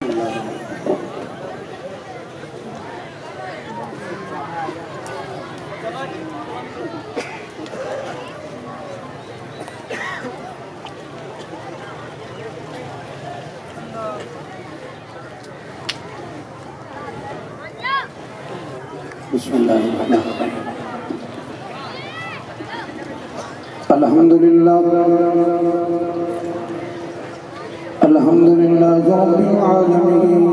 بسم اللہ الرحمن الرحیم الحمدللہ الحمدللہ رب العالمین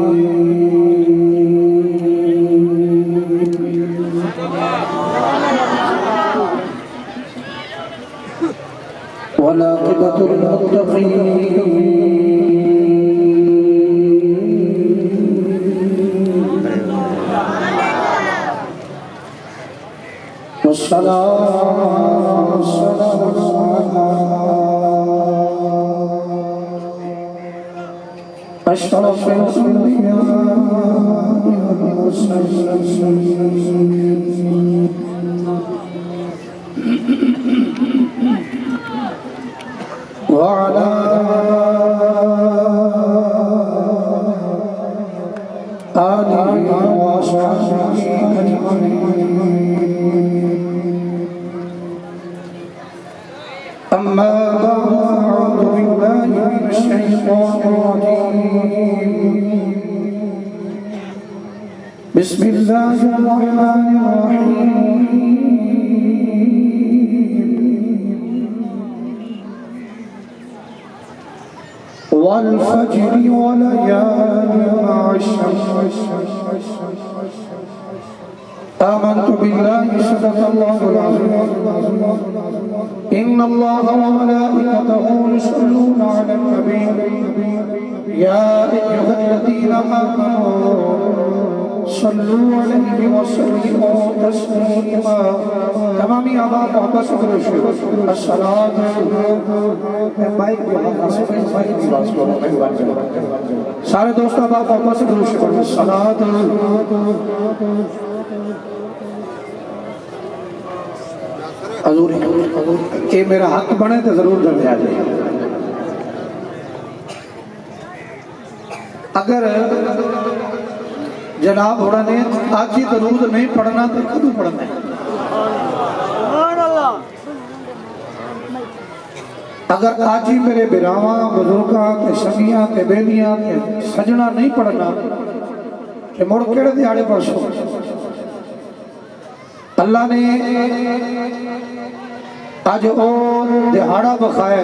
والعاقبۃ للمتقین والسلام أشرف الأنبياء والمرسلين وعلى آله وصحبه أجمعين أما بعد أعوذ بالله من الشيطان الرجيم بسم الله الرحمن الرحيم والفجر وليال عشر آمنت بالله صدق الله العظيم إن الله وملائكته يصلون على النبي يا أيها الذين آمنوا صلوا عليه وسلموا تسليما تمامی آباد محبت سے کرو الصلاة سارے دوست آباد محبت سے کرو الصلاة حضور یہ میرا حق بنے تو ضرور درد آ جائے اگر جناب ہونا نے آج ہی درود نہیں پڑھنا تو کدو پڑھنا ہے اگر آج ہی میرے براواں بزرگاں کے سمیاں کے بیلیاں کے سجنا نہیں پڑھنا کہ مڑ کیڑے دیاڑے پرسو اللہ نے آج اور دہاڑا بخایا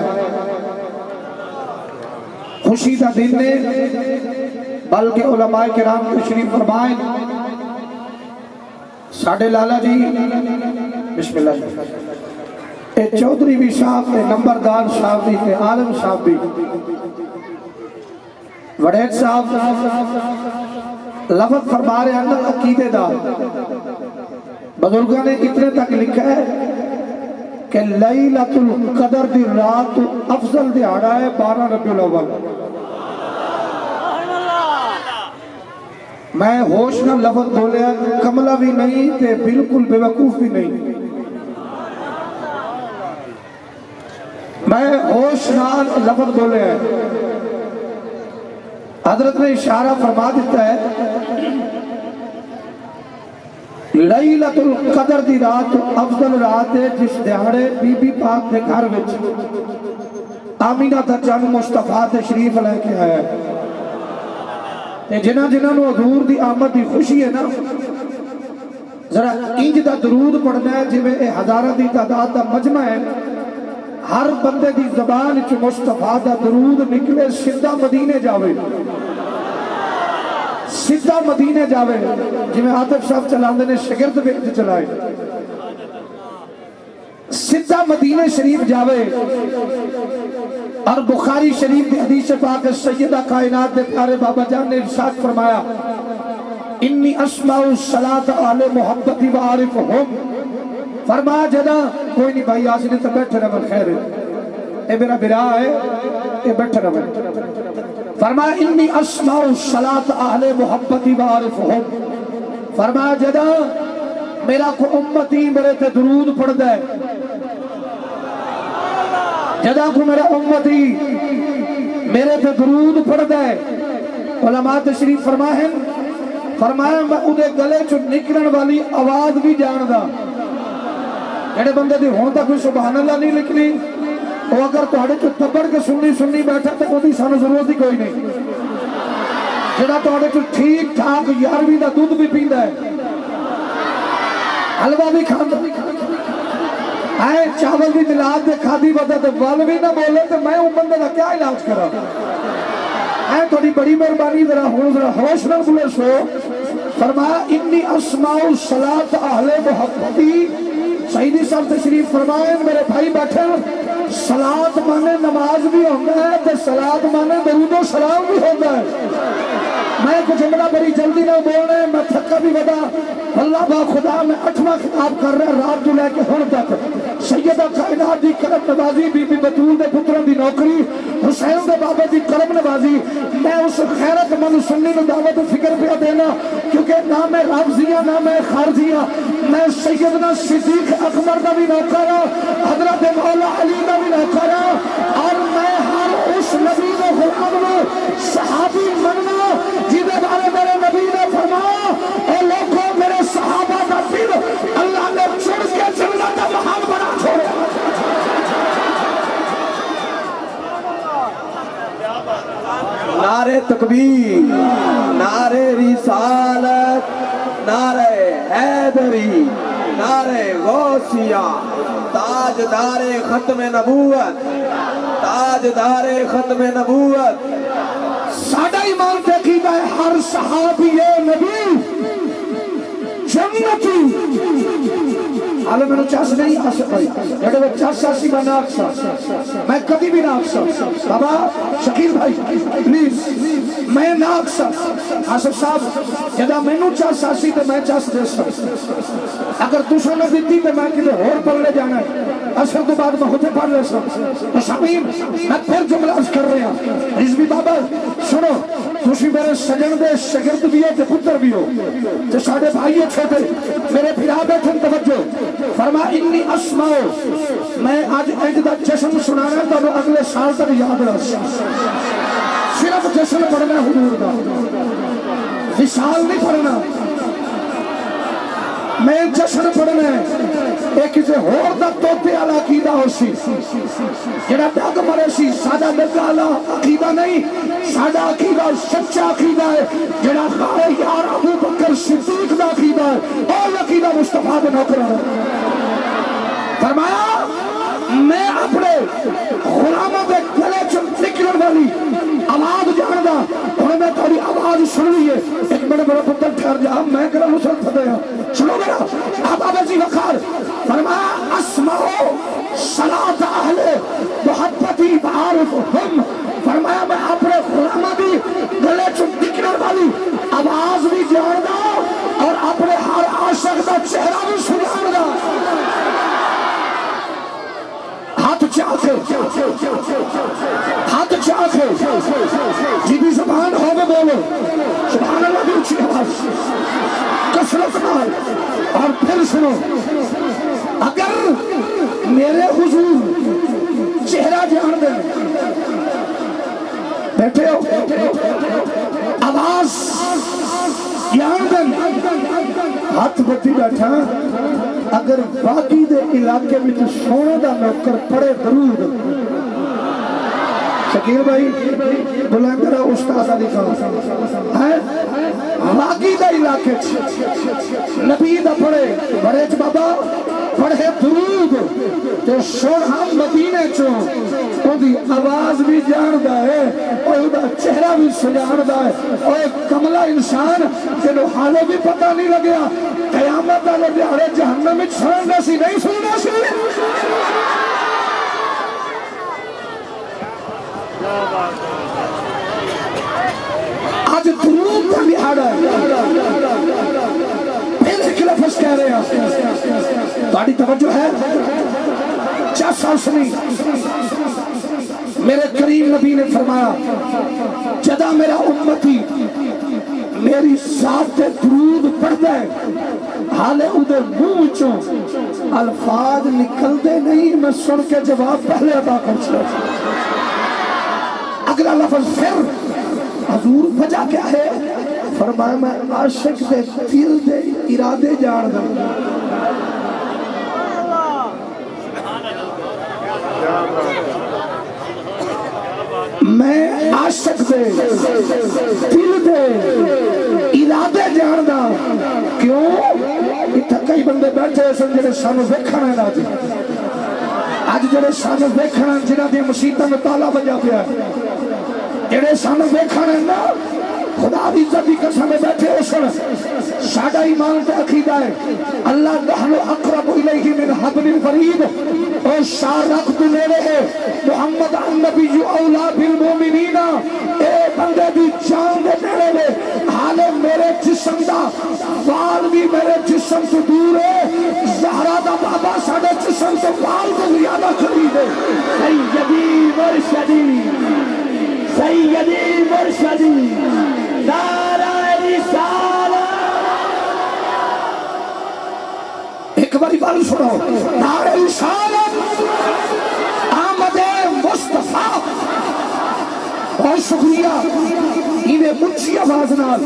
خوشی کا دن نے بلکہ علماء کرام تشریف فرمائیں ساڑھے لالا جی بسم اللہ جی اے چودھری بھی صاحب اے نمبردار صاحب بھی اے عالم صاحب بھی وڑیت صاحب لفظ فرما رہے ہیں عقیدے دار بزرگوں نے اتنے تک لکھا ہے کہ لیلۃ القدر دی رات افضل دہاڑا ہے 12 ربیع الاول میں ہوش نہ لفظ بولیا کملہ بھی نہیں تے بالکل بے وقوف بھی نہیں میں ہوش نہ لفظ بولیا حضرت نے اشارہ فرما دیتا ہے لیلۃ القدر دی رات افضل رات ہے جس دہاڑے بی بی پاک کے گھر وچ آمینہ دا جن مصطفیٰ تشریف لے کے آیا ہے جنہ نو حضور دی آمد دی خوشی ہے نا ذرا انج دا درود پڑھنا ہے جویں اے ہزارہ دی تعداد دا مجمع ہے ہر بندے دی زبان وچ مصطفیٰ دا درود نکلے سیدھا مدینے جاوے سیدھا مدینے جاوے جویں عاطف صاحب چلاندے نے شگرد وچ چلائے سیدھا مدینے شریف جاوے اور بخاری شریف کی حدیث پاک سیدہ کائنات دے پیارے بابا جان نے ارشاد فرمایا انی اسمع الصلاۃ اہل محبتی وعارفہم فرمایا جدا کوئی نہیں بھائی آج نے تو بیٹھے رہے خیر ہے اے میرا برا ہے اے بیٹھے رہے فرمایا انی اسمع الصلاۃ اہل محبتی وعارفہم فرمایا جدا میرا کو امتی میرے تے درود پڑھ دے جدا کو میرا امتی میرے تے درود پڑھ دے علماء تشریف فرمائے فرمایا میں اودے گلے چ نکلن والی آواز بھی جاندا جڑے بندے دی ہن تک کوئی سبحان اللہ نہیں نکلی وہ اگر تہاڈے چ تبڑ کے سنی بیٹھا تے اودی سانو ضرورت ہی کوئی نہیں جڑا تہاڈے چ ٹھیک ٹھاک 11ویں دا دودھ بھی پیندا ہے حلوہ بھی کھاندا ہے چاول بھی ملاد دے کھادی ودا تے ول بھی نہ بولے تے میں او بندے دا کیا علاج کراں اے تھوڑی بڑی مہربانی ذرا ہوش نہ بولو فرمایا انی اسماء الصلاۃ اہل محبتی سیدی صاحب تشریف فرمائے میرے بھائی بیٹھے صلاۃ مانے نماز بھی ہوتا ہے تے صلاۃ مانے درود و سلام بھی ہوتا ہے میں کچھ جملہ بڑی جلدی نہ بول رہے میں تھکا بھی ودا اللہ با خدا میں 8واں خطاب کر رہا رات تو لے کے ہن تک سیدہ کائنات دی کرم نوازی بی بی بطول دے پتروں دی نوکری حسین دے بابے دی کرم نوازی میں اس خیرت مند سنی نو دعوت و فکر پہ دینا کیونکہ نہ میں رافضیاں نہ میں خارجیاں میں سیدنا صدیق اکبر دا بھی نوکر حضرت مولا علی دا بھی نوکر اور میں ہر اس نبی و غلام نو صحابی مننا جہدے بارے میرے نبی نے فرمایا اے لوگوں میرے صحابہ کا دل اللہ نے چڑ کے جنت کا محل بنا چھوڑا نعرے تکبیر نعرے رسالت نعرے حیدری نعرے غوثیہ تاجدار ختم نبوت تاجدار ختم نبوت ساڈا ایمان تے عقیدہ ہے ہر صحابی نبی جنتی حالے میں چاس نہیں آ سکتا جڑے وہ چاس آسی میں نہ آکسا میں کبھی بھی نہ آکسا بابا شکیل بھائی پلیز میں نہ آکسا آصف صاحب جدا میں نو چاس آسی تو میں چاس دے سکتا اگر دوسروں نے دیتی تو میں کدھر اور پڑھ لے جانا ہے اثر تو بعد میں ہوتے پڑھ لے سکتا تو شامین میں پھر جملہ عرض کر رہا رضوی بابا سنو تسی میرے سجن دے شگرد بھی ہو تے پتر بھی ہو تے ساڑے بھائی چھوٹے میرے پھرا بیٹھن توجہ فرما انی اسماء میں آج ایک دا جشن سنانا تو اگلے سال تک یاد رکھ صرف جشن پڑھنا حضور دا وصال نہیں پڑھنا میں جشن پڑھنا ہے ایک کسی ہور دا توتے والا عقیدہ ہو سی جڑا ڈگ مرے سی سادہ ڈگا والا عقیدہ نہیں سادہ عقیدہ سچا عقیدہ ہے جڑا خارے یار ابو بکر صدیق دا عقیدہ ہے اور عقیدہ مصطفیٰ دے نوکر ہے فرمایا میں اپنے غلاموں کے گلے چ نکلن والی آواز جاندا ہن میں تھوڑی آواز سن لی ہے ایک بڑے بڑا پتر ٹھہر جا میں کرا نصرت فتح سنو میرا آپ آبازی وقار فرمایا اسماء صلاۃ اہل محبتی بعارفہم فرمایا میں اپنے غلاموں کی گلے چ نکلن والی آواز بھی جاندا اور اپنے ہر عاشق دا چہرہ بھی سناندا ہاتھ چاہتے ہاتھ چاہتے جی بھی زبان ہوگے بولو سبحان اللہ بھی اچھی آواز کثرت نال اور پھر سنو اگر میرے حضور چہرہ جان دیں بیٹھے ہو آواز جان دیں ہاتھ بتی بیٹھا اگر باقی دے علاقے میں سونے دا نوکر پڑے درود شکیل بھائی بلند رہا استاد علی خان ہے باقی دے علاقے نبی دا پڑے بڑے چ بابا پڑھے درود تو سونا مدینے چوں اودی آواز بھی جاندا ہے اور دا چہرہ بھی سجاندا ہے اور ایک کملا انسان جنوں حالے بھی پتہ نہیں لگیا قیامت والے دیہڑے جہنم وچ سننا سی نہیں سننا سی آج درود کا دیہڑا ہے پھر ایک لفظ کہہ رہے ہیں تہاڈی توجہ ہے چا سال سنی میرے کریم نبی نے فرمایا جدا میرا امتی میری ذات درود پڑھتا ہے حالے ادھر منہ چوں الفاظ نکلتے نہیں میں سن کے جواب پہلے ادا کر چلا اگلا لفظ پھر حضور وجہ کیا ہے؟ فرمایا میں عاشق دے دل دے ارادے جان دوں، میں عاشق دے دل دے ارادے جان دا۔ کیوں؟ اتھا کئی بندے بیٹھے سن جڑے سانو ویکھنا ہے نا جی، اج جڑے سانو ویکھنا جنہاں دی مسیتاں میں تالا بجا پیا، جڑے سانو ویکھنا ہے نا خدا دی عزت دی قسم بیٹھے سن، ساڈا ایمان تے عقیدہ ہے اللہ نحن اقرب الیہ من حبل الورید، اور شارق تو نیڑے ہے محمد النبی اولا بالمومنین، اے بندے دی جان دے نیڑے ہے، حالے میرے جسم دا وال بھی میرے جسم تو دور ہے، زہرا دا بابا ساڈے جسم تو وال کو زیادہ قریب ہے۔ سیدی مرشدی سیدی مرشدی نعرہ رسالت، ایک باری بات سنو، نعرہ رسالت آمد مصطفیٰ، اور شکریہ انہیں مجھے آواز نال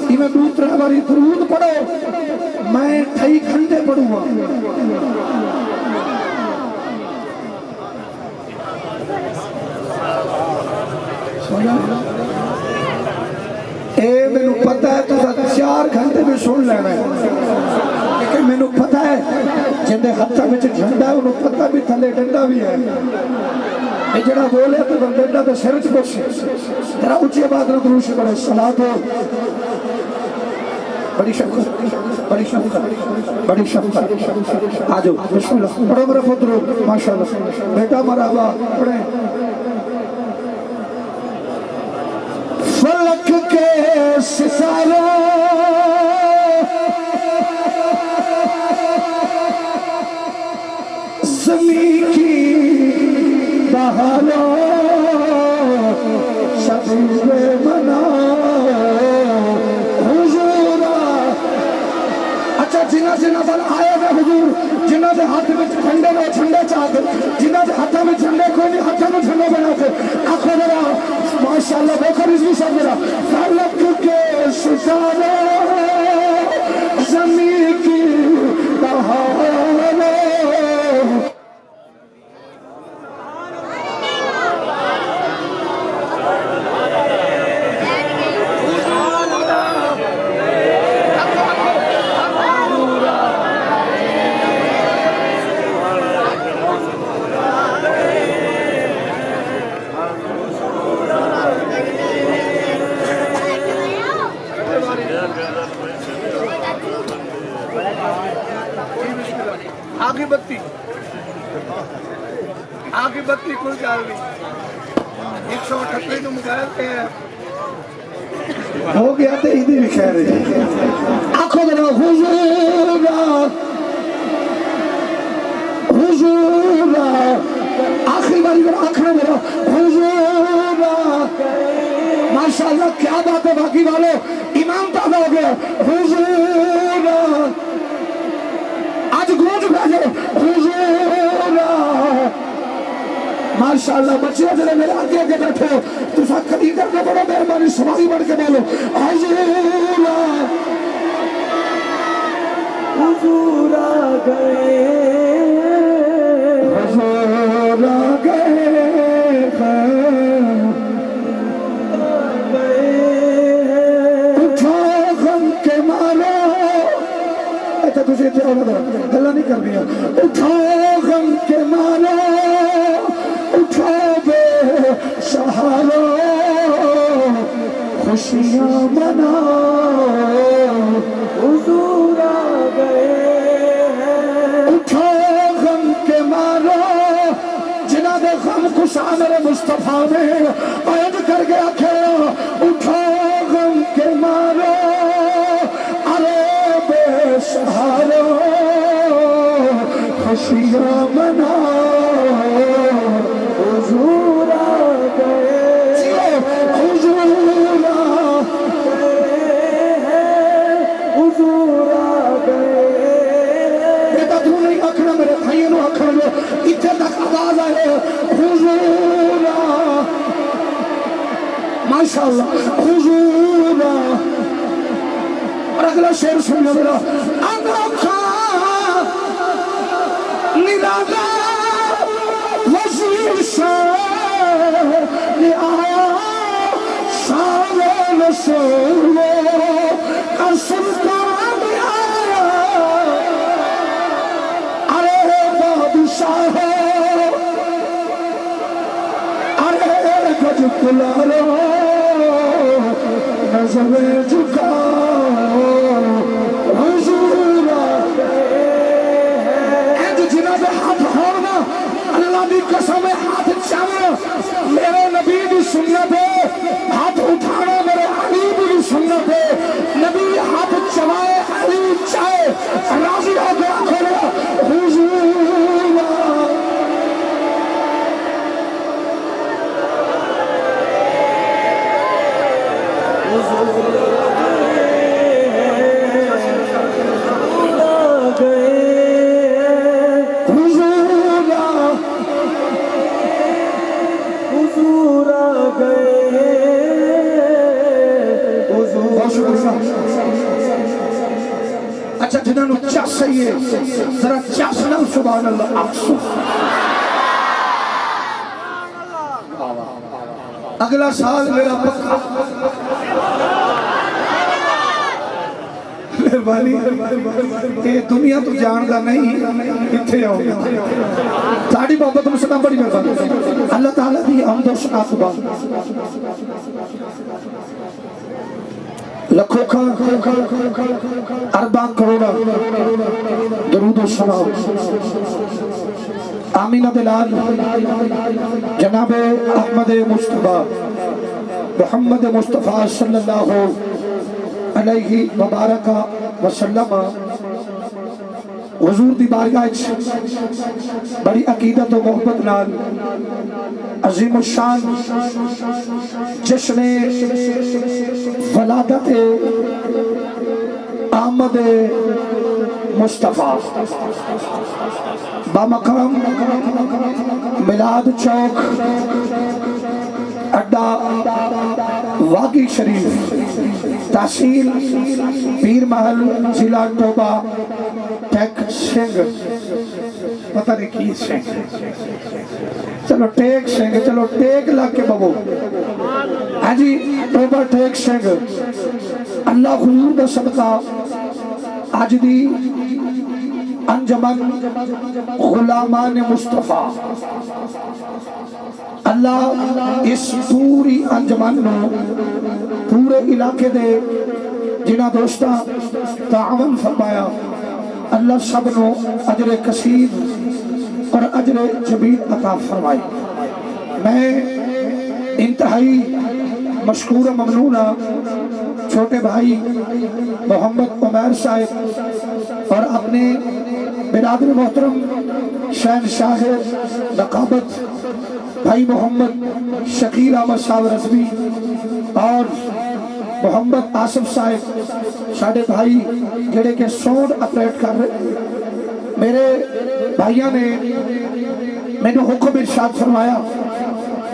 انہیں دوسرے باری درود پڑھو، میں ٹھائی گھنٹے پڑھوں گا۔ اے میں نو پتہ ہے تو 4 گھنٹے میں سن لینا ہے، لیکن میں نو پتہ ہے جن دے ہتھا میں جھنڈا ہے انہوں پتہ بھی تھلے ڈنڈا بھی ہے، میں جڑا بولے تو ڈنڈا تو سر چ پوچھے، ذرا اونچی آواز نال درود پڑھو، صلاۃ ہو بڑی شفقت بڑی شفقت بڑی شفقت، آ جاؤ بسم اللہ پڑھو میرے پترو، ماشاءاللہ بیٹا مرحبا پڑھیں۔ فلک کے ستاروں زمین کی بہاروں شب منا حضور، اچھا جنہ جنہ بل آئے گا حضور، جنہ دے ہاتھ میں جھنڈے نہ جھنڈے چاہتے، جنہ دے ہاتھ میں جھنڈے کوئی نہیں ہاتھ میں جھنڈے بناتے، آنکھوں ذرا ماشاءاللہ دیکھو رضوی صاحب میرا، فلک کے ستارے زمین کی بہاروں، آگے بتی کوئی گال نہیں، 138 تو موبائل پہ ہے، ہو گیا تو ادھر بھی خیر ہے، آنکھوں ذرا حضور حضور، آخری باری ذرا آنکھیں ذرا حضور، ماشاءاللہ کیا بات ہے باقی والوں، ایمان پیدا ہو گیا، حضور آج گونج بھیجو حضور، ماشاءاللہ بچے جنہیں میرے آگے آگے بیٹھے ہو تو ساتھ کبھی کرنے بڑا مہربانی سواری بڑھ کے بولو حضور، حضور آ گئے، حضور آ گئے، اٹھو غم کے مارو، ایسا تجھے اتنے ہونا تھا گلہ نہیں کر دیا، اٹھو غم کے مارو، اٹھو بے سہارو، خوشیاں مناؤ، حضور آ گئے ہیں، اٹھو غم کے مارو، جنہ دے غم کشا میرے مصطفیٰ نے عید کر گیا کھیلا، اٹھو غم کے مارو، ارے بے سہارو، خوشیاں مناؤ، حضور آ گئے، حضور آ گئے ہیں، حضور آ گئے، بیٹا تو نہیں آکھنا میرے بھائیوں نے آکھنا، اتنے تک آواز آئے، حضور آ، ماشاءاللہ اگلا شعر سنو میرا انوکھا نرالا وزیر شاہ آیا شان رسول کا سلطان آیا ارے بادشاہ ارے گج کلارو نظر جھکا حضور اینج جناب ہاتھ ہونا اللہ دی قسم ہاتھ چاہو میرے نبی دی سنت ہے ہاتھ اٹھانا میرے علی دی سنت ہے نبی ہاتھ چوائے علی چاہے راضی ہو گیا کھڑا حضور اچھا جنہوں چاس سہی ہے ذرا چاس نہ سبحان اللہ اکسو اگلا سال میرا پکا مہربانی یہ دنیا تو جاندہ نہیں اتھے آؤ ساڑھی محبت مسلم بڑی مہربانی اللہ تعالیٰ دی حمد و ثنا سبحان لکھوں کا اربع کروڑا درود و ثنا آمینہ دلال جناب احمد مصطفیٰ محمد مصطفیٰ صلی اللہ علیہ وبارکہ وسلم حضور دی بارگاہ بڑی عقیدت و محبت نال عظیم الشان جشن ولادت احمد مصطفیٰ بامقام میلاد چوک اڈا واگی شریف تحصیل پیر محل ضلع ٹوبہ ٹیک سنگھ پتہ نہیں کی سنگھ چلو ٹیک سنگھ چلو ٹیک لگ کے بگو ہاں جی ٹوبہ ٹیک سنگھ اللہ حضور دا صدقہ آج دی انجمن غلامان مصطفیٰ اللہ اس پوری انجمن نو پورے علاقے دے جنہ دوستہ تعاون فرمایا اللہ سب نو اجر کثیر اور اجر جمیل عطا فرمائی میں انتہائی مشکور ممنونہ چھوٹے بھائی محمد عمیر صاحب اور اپنے برادر محترم شہنشاہ نقابت بھائی محمد شکیل احمد صاحب رضوی اور محمد آصف صاحب ساڑھے بھائی جڑے کے سونڈ اپریٹ کر رہے میرے بھائیاں نے میں نے حکم ارشاد فرمایا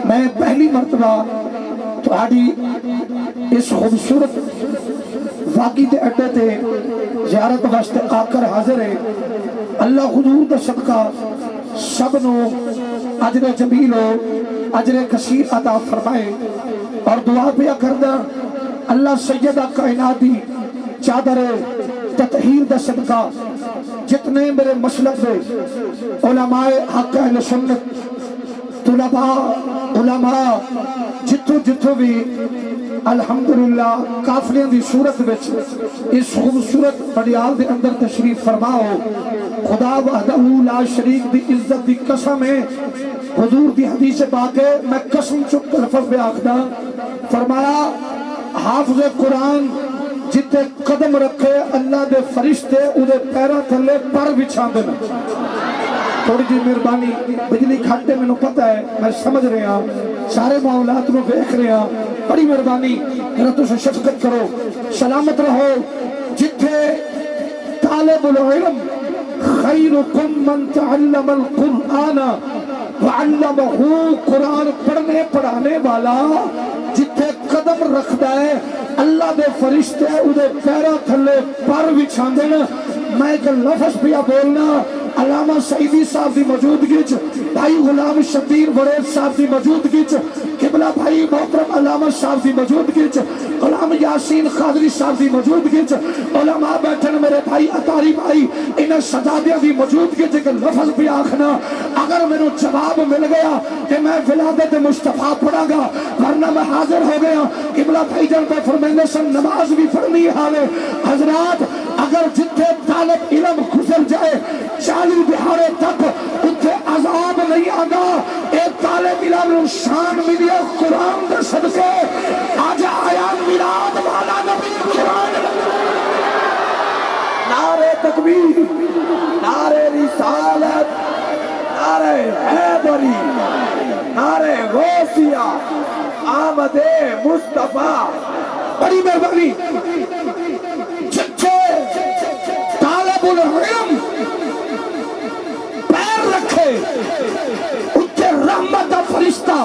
میں پہلی مرتبہ تہاڈی اس خوبصورت واقعی دے اڈے تے زیارت واسطے آ کر حاضر ہے اللہ حضور دا صدقہ سب نو اجر جمیل و اجر کثیر عطا فرمائے اور دعا پیا کردہ اللہ سیدہ کائنات دی چادر تطہیر دا صدقہ جتنے میرے مسلک دے علماء حق اہل سنت طلباء علماء جتو جتو بھی الحمدللہ کافلیاں دی صورت وچ اس خوبصورت پڑیال دے اندر تشریف فرماؤ خدا وحدہ لا شریک دی عزت دی قسم ہے حضور دی حدیث پاک ہے میں قسم چک لفظ بے آخدہ فرمایا حافظ قرآن جتے قدم رکھے اللہ دے فرشتے انہیں پیرہ تھلے پر بچھا دینا تھوڑی جی مہربانی بجلی کھاٹے میں نو پتہ ہے میں سمجھ رہے ہیں سارے معاملات میں دیکھ رہے ہیں بڑی مہربانی ذرا تو سے شفقت کرو سلامت رہو جتھے طالب العلم خیرکم من تعلم القرآن وعلمہ قرآن پڑھنے پڑھانے والا جتھے قدم رکھدا ہے اللہ دے فرشتے اودے پیراں تھلے پر وچھاندے نے. میں ایک لفظ پیا بولنا علامہ سعیدی صاحب دی موجودگی چ بھائی غلام شبیر وڑیچ صاحب دی موجودگی چ قبلہ بھائی محترم علامہ صاحب دی موجودگی چ غلام یاسین قادری صاحب دی موجودگی چ علماء بیٹھن میرے بھائی اطاری بھائی انہیں سجادیاں دی موجودگی چ کہ لفظ بھی آخنا اگر میرے جواب مل گیا کہ میں ولادت مصطفیٰ پڑھا گا ورنہ میں حاضر ہو گیا. قبلہ بھائی جان پہ فرمیندے سن نماز بھی پڑھنی حالے. حضرات اگر جتھے طالب علم گزر جائے 40 دہاڑے تک اتھے عذاب نہیں آگا. ایک طالب علم شان ملی قرآن دے صدقے آج آیا میلاد والا نبی قرآن. نعرہ تکبیر، نعرہ رسالت، نعرہ حیدری، نعرہ غوثیہ، آمد مصطفیٰ. بڑی مہربانی جتھے طالب العلم پیر رکھے اتھے رحمت دا فرشتہ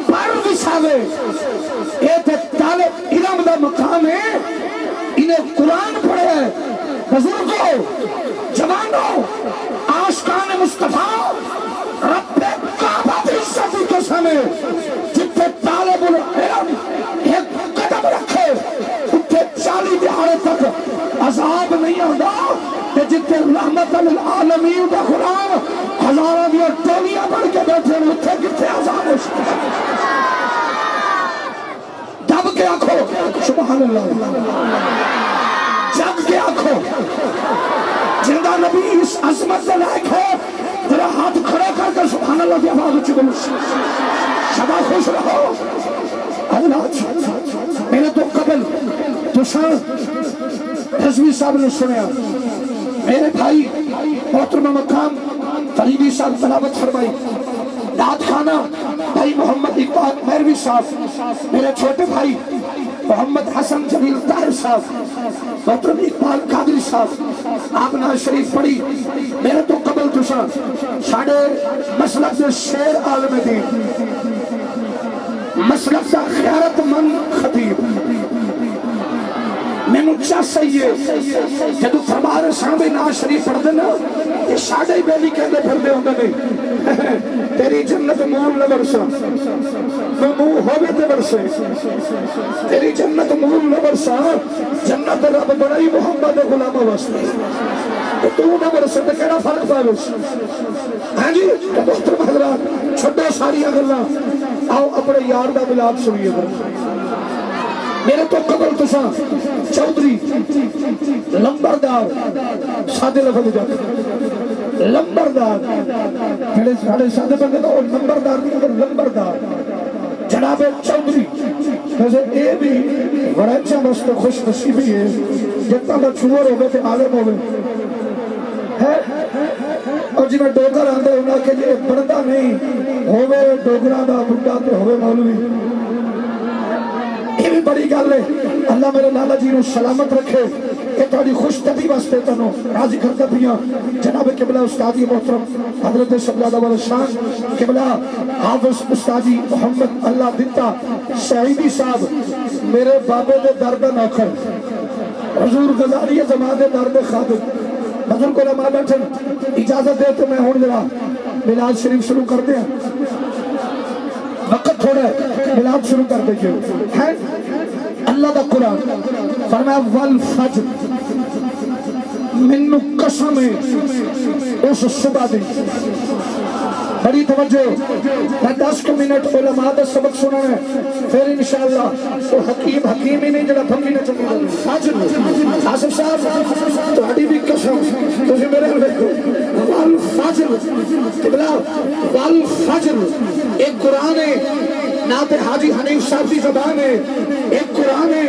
پر وچھاوے. یہ تے طالب علم دا مقام ہے. انہیں قرآن پڑھے ہے. بزرگوں، جوانوں، عاشقان مصطفیٰ رب کعبہ کی عزت کی قسم ہے جتھے طالب العلم ایک قدم رکھے اتھے 40 دہاڑے تک عذاب نہیں آندا. کہ جتھے رحمت للعالمین دا غلام ہزاراں دی ٹولیاں بڑھ کے بیٹھے ہیں اتھے کتنے عذاب ہو سکتے. دب کے آنکھو سبحان اللہ، جگ کے آنکھو. جندہ نبی اس عظمت سے لائق ہے ذرا ہاتھ کھڑے کر کے سبحان اللہ کی آواز اچھی بولو. شبہ خوش رہو. حضرات میرے تو قبل تشاں رضوی صاحب نے سنیا میرے بھائی محترم مقام فریدی صاحب تلاوت فرمائی. داد خانہ بھائی محمد اقبال مہروی صاحب، میرے چھوٹے بھائی محمد حسن جلیل طاہر صاحب، محترم اقبال قادری صاحب آپ نے شریف پڑھی. میرے تو قبل تشاں ساڑھے مسلک سے شیر عالم دین، مسلک سے خیرت مند خطیب میں مجھا سہیے جدو فرمارے سامنے ناز شریف پڑھ دینا یہ ساڑھے ہی بیلی کہنے پھر دے ہوندے نہیں. تیری جنت مول نہ برسا میں منہ ہوگے تے برسے. تیری جنت مول نہ برسا جنت رب بڑائی محمد غلامہ واسطے. تو نہ برسے تے کہنا فرق پائے برسے. ہاں جی محترم حضرات چھوٹے ساری اگرنا آؤ اپنے یار دا ملاد سنیے برسے. میرے تو قبل تشاں چودری لمبردار سادے لفظ جاتے لمبردار ساڑھے سادے بندے تو لمبردار نہیں اگر لمبردار جناب چودری ویسے اے بھی وڑیچہ بست خوش نصیبی ہے جتنا دا چھوڑ ہوگے تھے عالم ہوگے ہے. اور جی میں ڈوگر آندے انہاں کے لئے بڑھتا نہیں ہوگے ڈوگرہ دا بڑھتا تے ہوگے مولوی. یہ بھی بڑی گل ہے. اللہ میرے لالا جی نو سلامت رکھے. یہ تھوڑی خوش طبی واسطے تنو راضی کرتا پیا جناب قبلہ استادی محترم حضرت سبزادہ والا شان قبلہ حافظ استادی محمد اللہ دیتا سعیدی صاحب میرے بابے دے درد نوکر حضور غزالی زمان دے درد خادم بزرگ علماء بیٹھن اجازت دے تو میں ہون ذرا میلاد شریف شروع کر دیا. وقت تھوڑا ہے ملاد شروع کر دیجئے. ہے اللہ دا قرآن فرمایا والفجر منو قسم اس صبح دی. بڑی توجہ میں 10 منٹ علماء دا سبق سنا ہے پھر انشاءاللہ تو حکیم ہی نہیں جڑا پھنگی نہ چلی جائے. فجر آصف صاحب تہاڈی بھی قسم تسی میرے دیکھو والفجر قبلہ والفجر ایک قرآن ہے نعت حاجی حنیف صاحب کی زبان ہے. ایک قرآن ہے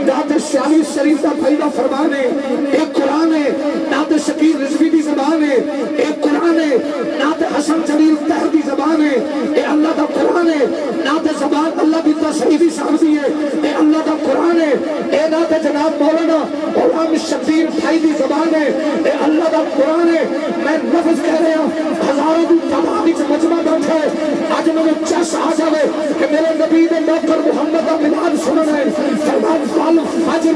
نعت سیالی شریف کا پہلا فرمان ہے. ایک قرآن ہے نعت شکیر رضوی کی زبان ہے. ایک قرآن ہے نعت حسن جلیل طاہر کی زبان ہے. اے اللہ کا قرآن ہے نعت زبان اللہ کی تصحیفی صاحب دی ہے. اے اللہ کا قرآن ہے. اے کائنات جناب مولانا غلام شبیر بھائی دی زبان ہے، اے اللہ دا قرآن ہے، میں لفظ کہہ رہا ہزاروں دی تعداد وچ مجمع بیٹھا ہے، اج مینوں چس آ جاوے کہ میرے نبی دے نوکر محمد دا میلاد سننا ہے، فرمان فال فجر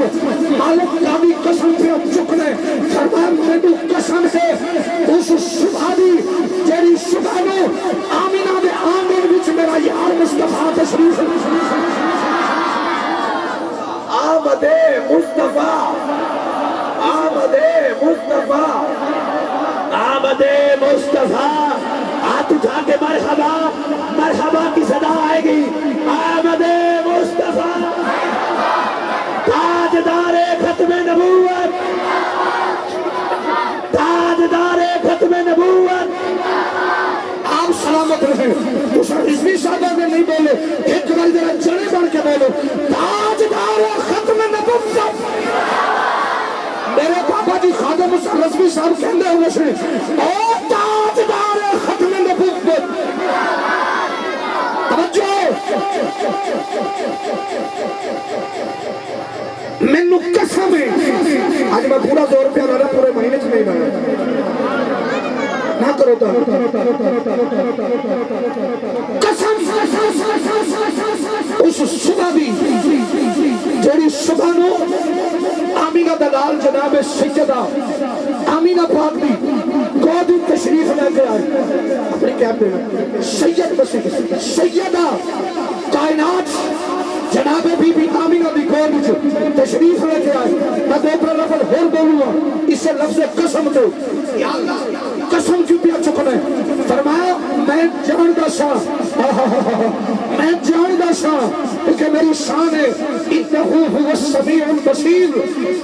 مالک کامی قسم پہ چکنا ہے، فرمان مینوں قسم ہے اس صبح دی جیڑی صبح نو آمینہ دے آنگن وچ میرا یار مصطفیٰ تشریف آمد مصطفیٰ، آمد مصطفیٰ، آمد مصطفیٰ، ہاتھ اٹھا کے مرحبا مرحبا کی صدا آئے گی، آمد مصطفیٰ تاجدار ختم نبوت، تاجدار ختم نبوت، آپ سلامت رہے، دوسرا رضوی صاحبہ میں نہیں بولے، ایک بار ذرا جڑے بڑھ کے بولو، تاجدار ختم نبوت، میرے پاپا جی خادم رضوی صاحب کہندے ہوئے سے او تاجدار ختم نبوت، توجہ مینوں قسم ہے، آج میں پورا 2 روپیہ لانا پورے مہینے چ نہیں لانا نہ کرو تو قسم اس صبح بھی جڑی صبح نو آمینہ دلال جناب سیدہ آمینہ پاک دی گود تشریف لے کے آئی اپنے کیب پہ سید مسیح سیدہ کائنات جناب بی بی آمینہ دی گود تشریف لے کے آئی، میں دوپر لفظ ہور بولوں گا اسے لفظ قسم دو، یا اللہ قسم کیوں پیا چکنے، فرمایا میں جاندہ سا میں جاندہ سا کہ میری شان ہے انہو هو السمیع البصیر،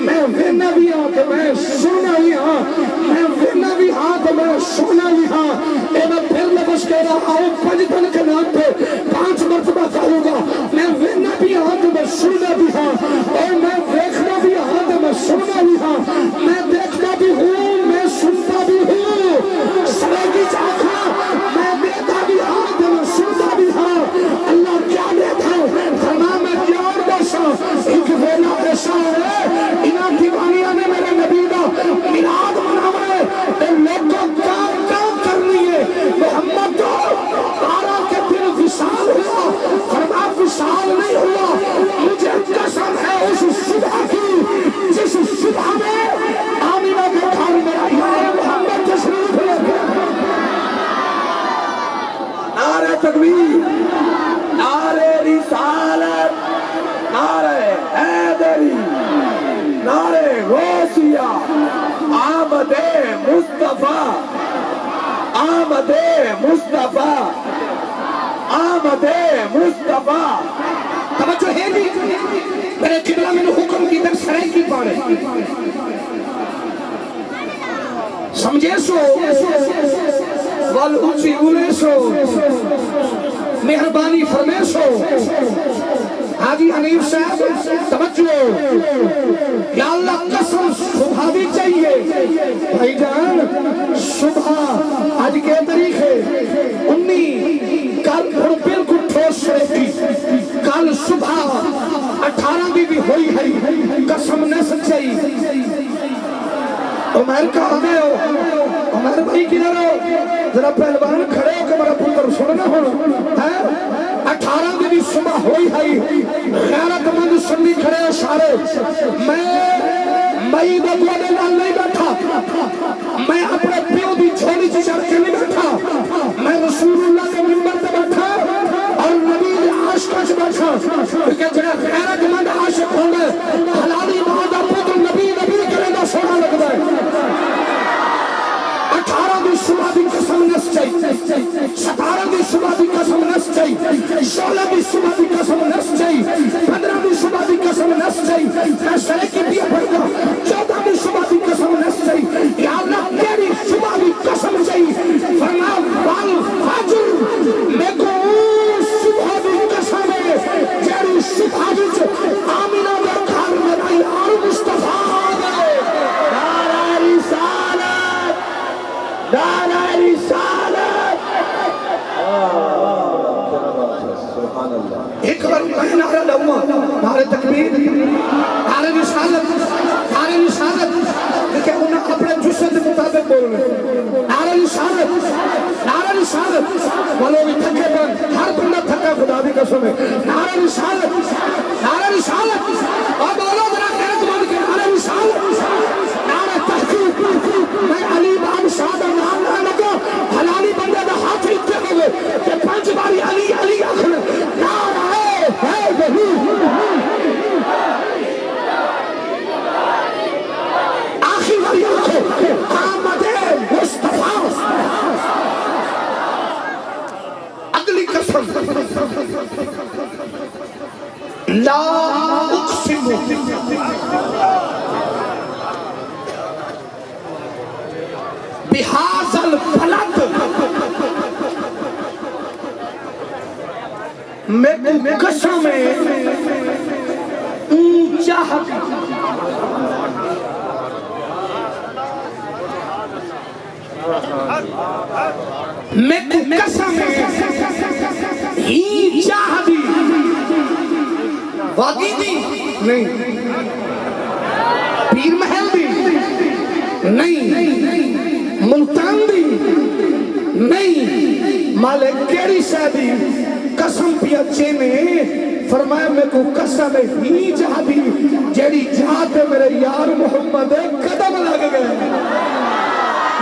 میں وینا بھی ہاں کہ میں سننا بھی ہاں، میں وینا بھی ہاں کہ میں سننا بھی ہاں، اے میں پھر لفظ کہہ رہا ہوں 5 دن کے نام پہ 5 مرتبہ کہوں گا، میں وینا بھی ہاں کہ میں سننا بھی ہاں، اور میں دیکھنا بھی ہاں کہ میں سننا بھی ہاں، میں دیکھنا بھی ہوں میں سنتا بھی ہوں، سرگی چاکھا میں دیکھا بھی ہاں کہ میں سنتا بھی ہاں، اللہ کیا دیکھا فرما میں جان دسا ایک ویلا ایسا ہے انہاں دیوانیاں نے میرے نبی دا میلاد مناونا ہے، اے لوگوں کام کرنی ہے، محمد تو 12 کے دن وصال ہوا، فرما وصال نہیں ہوا، مجھے قسم ہے اس صبح کی جس صبح میں آمینہ کے گھر میرا یار محمد تشریف لے گیا، نعرہ تکبیر، نعرہ رسالت، نعرہ حیدری، نعرہ غوثیہ، آمد مصطفیٰ، آمد مصطفیٰ، آمد مصطفیٰ، توجہ ہے جی میرے قبلہ میں نے حکم کی در سرائے کی پاڑے سمجھے سو والعجی اولے سو مہربانی فرمے سو حاجی حنیف صاحب توجہ یا اللہ قسم صبح بھی چاہیے بھائی جان، صبح آج کے تاریخ ہے 19 کل بالکل ٹھوس شریفی کل صبح 18 بھی ہوئی ہے، قسم نہ سچائی عمر کہاں گئے ہو، عمر بھائی کدھر ہو، ذرا پہلوان کھڑے ہو کہ میرا پتر سننا ہو، 18 بھی صبح ہوئی ہے، غیرت مند سنی کھڑے ہو سارے، میں بدلہ دے نال نہیں بیٹھا، میں اپنے پیو دی جھولی چی چڑھ کے نہیں بیٹھا، میں رسول اللہ کے منبر تے بیٹھا اور نبی دے عاشقاں چ بیٹھا، کیونکہ جڑا غیرت مند عاشق ہوندا ہے حلالی ماں دا پتر نبی کرے دا سونا لگدا ہے، 18 دی صبح دی قسم نس چاہیے، 17 دی صبح دی قسم نس چاہیے، 16 دی صبح دی قسم نس چاہیے، 15 دی صبح دی قسم نس چاہیے، میں سرے کی دیا پڑھتا 14 دی صبح دی قسم نس چاہیے، یا اللہ تیری صبح دی قسم چاہیے، فرما والفجر میں کو صبح دی قسم ہے، جیری صبح دی آمینہ دے گھر میرا یار مصطفیٰ آگئے، نعرہ رسالت، نعرہ رسالت، ایک بار میں نعرہ لوں نعرہ تکبیر، نعرہ لا اقسم بہذا البلد، میں قسم اونچا میں قسم ہی چاہدی وادی دی نہیں، پیر محل دی نہیں، ملتان دی نہیں، مالک کیڑی شادی قسم پیا چینے فرمایا میں کو قسم ہی چاہدی جیڑی جاتے میرے یار محمد قدم لگ گئے،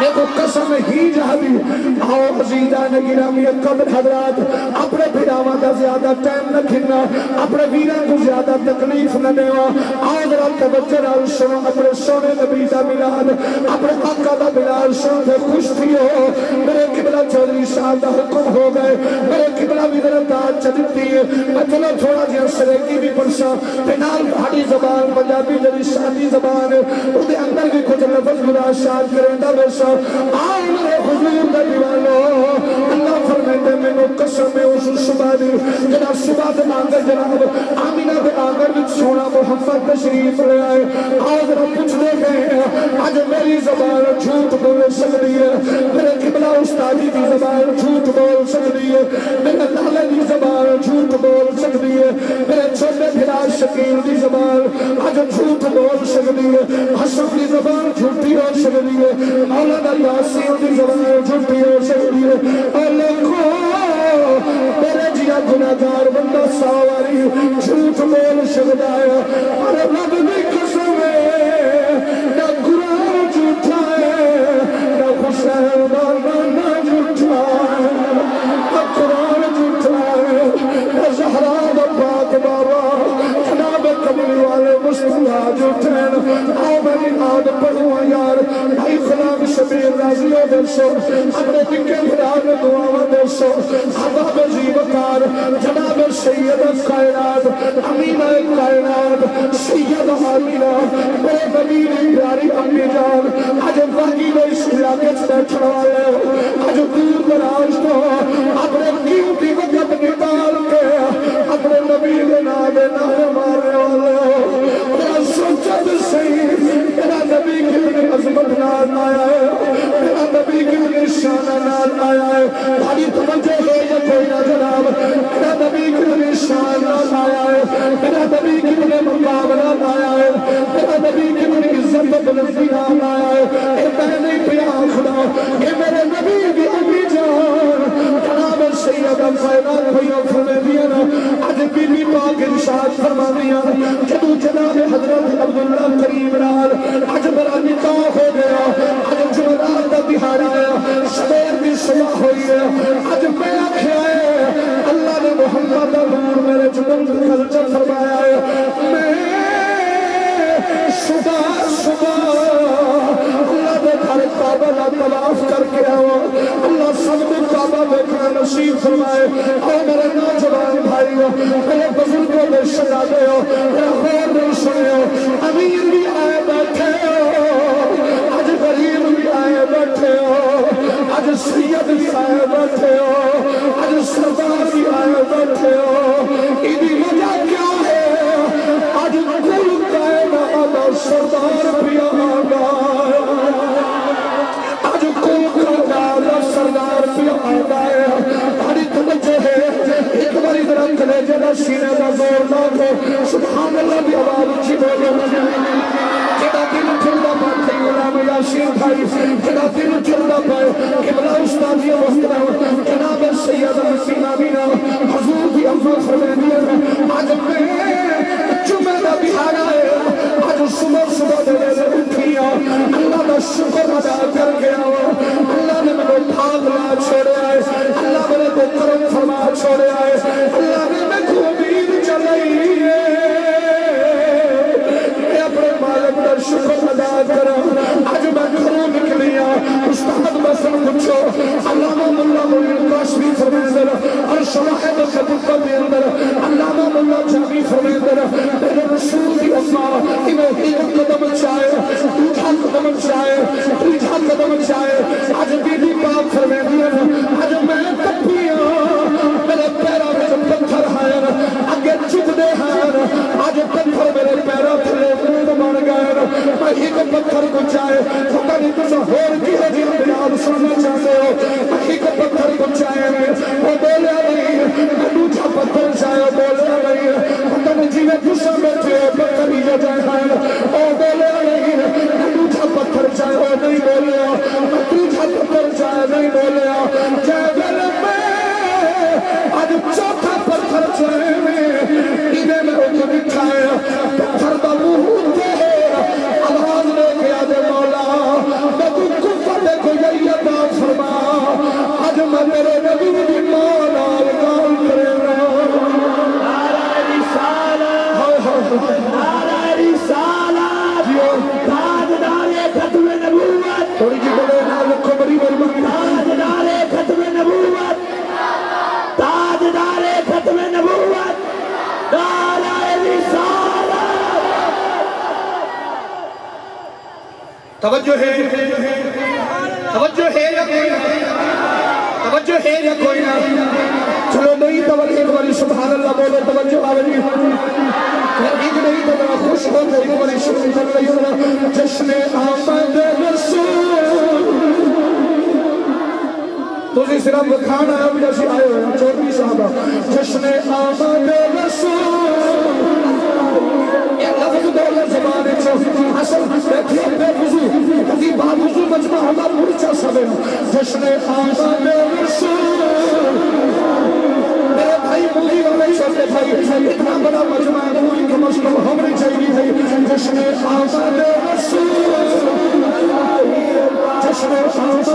میں کو قسم ہی جہدی۔ آؤ عزیزان گرامی قدر حضرات، اپنے بھیڑاواں دا زیادہ ٹائم نہ کھنا، اپنے ویران کو زیادہ تکلیف نہ دیوا۔ آؤ ذرا توجہ نال سنو، اپنے سونے نبی دا میلاد، اپنے آقا دا میلاد سن کے خوش تھیو۔ میرے قبلہ چودھری صاحب دا حکم ہو گئے، میرے قبلہ بھی ذرا داد چلتی ہے، میں چلو تھوڑا جہاں سریکی بھی پرسا، پینال بھاڑی زبان پنجابی جلی شادی زبان، اس دے اندر بھی کچھ لفظ گلا شاد کرندہ بیسا۔ آؤ میرے حضور دا دیوانو، اللہ فرمیتے میں نو قسم میں اس صبح دی، جناب صبح دے آنگر جناب آمینہ دے آنگر وچ سونا محمد تشریف لے آئے۔ آؤ ذرا پوچھ دے گئے آج میری زبان جھوٹ بول سکتی ہے، میرے قبلہ استادی دی زبان جھوٹ بول سکتی ہے، میرے لالے دی زبان جھوٹ بول سکتی ہے، میرے چھوٹے بھرا شکیل دی زبان آج جھوٹ بول سکتی ہے، حسن دی زبان جھوٹی ہو سکتی ہے، مولا یاسین دی زبان جھوٹی ہو سکتی ہے۔ اللہ کو میرے جیا گناہگار بندہ ساواری جھوٹ بول سکتا ہے، اور رب دی قسم ہے نہ قرآن جھوٹا ہے، نہ حسین نہ جھوٹا ہے، نہ قرآن جھوٹا ہے، نہ زہرا دا پاک بابا جناب کملی والے مصطفیٰ جھوٹے ہیں۔ آؤ میں نماز پڑھوں یار، بھائی غلام شبیر راضیوں درسو، اپنے نکے بھران دعاوہ درسو، حباب زیبکار جناب سید کائنات امینہ کائنات سید آمینہ میرے نبی پیاری امی جان، آج باقی میں اس علاقے سے بیٹھنے والے ہو، آج دور دراز تو اپنے قیمتی وقت نکال کے اپنے نبی کے نام مارنے والے ہو۔ میرا سوچت صحیح، میرا نبی کتنی عظمت نال آیا ہے، میرا نبی کتنی شان نال آیا ہے، بھاری توجہ ہے یا کوئی نہ جناب، میرا نبی کتنی شان نال آیا ہے، میرا نبی کتنے مقام نال آیا ہے، میرا نبی کتنی عزت بلندی نال آیا ہے۔ اے میں نہیں پیا خدا، اے میرے نبی کی امی جان جناب سیدہ کائنات بھائیوں فرمے دیا نا، آج بی بی پاک ارشاد فرما دیا جدو جناب حضرت عبداللہ کریم نال آج میرا نکاح ہو گیا، آج جمعرات دا دہاڑ آیا، سویر بھی صبح ہوئی ہے، آج میں آکھیا ہے اللہ نے محمد نور میرے جنم کلچر فرمایا ہے، میں صبح صبح اللہ دے گھر کعبہ لا طواف کر کے آؤ، اللہ سب کو کعبہ دیکھنا نصیب فرمائے۔ اور میرے نوجوان بھائیو، میرے بزرگوں نے شہزادے ہو، میرے غور نے سنے ہو، امیر بھی آئے بیٹھے ہو، آج غریب بھی آئے بیٹھے ہو، آج سید بھی آئے بیٹھے ہو، آج سردار بھی آئے بیٹھے ہو۔ ایدی وجہ کیا ہے؟ آج کل کائنات سردار بھی آگا، آج کل کائنات سردار بھی آگا ہے۔ بڑی توجہ ہے، ایک باری ذرا کلیجے دا سینے دا زور نہ کو سبحان اللہ بھی آواز اچھی بولے جدا دل چلدا پائے غلام یاسین بھائی، جدا دل چلدا پائے قبلہ استادی محترم جناب سید مسیم آمینہ حضور کی افضل فرمے دیا۔ آج میں جمعہ دا بہارا ہے، آج صبح صبح دے لے اٹھیا، اللہ دا شکر ادا کر گیا، اللہ نے میں بھاگ لا چھوڑے آئے، اللہ میرے کو کرم فرما چھوڑے آئے، اللہ نے میں کو امید چلائی ہے، میں اپنے مالک دا شکر ادا کرا۔ آج میں گھروں نکلیا، استاد بسن پچھو علامہ ملا ملین کاشوی فرمیندر اور شواہد خطبہ دیندر علامہ ملا جاوی فرمیندر توجہ ہے توجہ ہے یا کوئی نہ توجہ ہے یا کوئی نہ چلو نہیں توجہ ایک باری سبحان اللہ بولو توجہ آوری ایک نہیں تو بڑا خوش ہو گئی ایک باری شروع کر رہی ہوں جشن آمد رسول تو اسی صرف کھانا ہے بھی جیسے آئے ہوئے چودھری صاحبہ جشن آمد رسول یہ لفظ دولہ زبانے چھو اصل بیٹھے بے وضو کبھی با وضو مجمع ہمار مرچہ سبے جشن آمد رسول میرے بھائی مولی والے چھوٹے بھائی اتنا بڑا مجمع ہے مولی کم از کم ہمیں چاہیے ہے جشن آمد رسول جشن آمد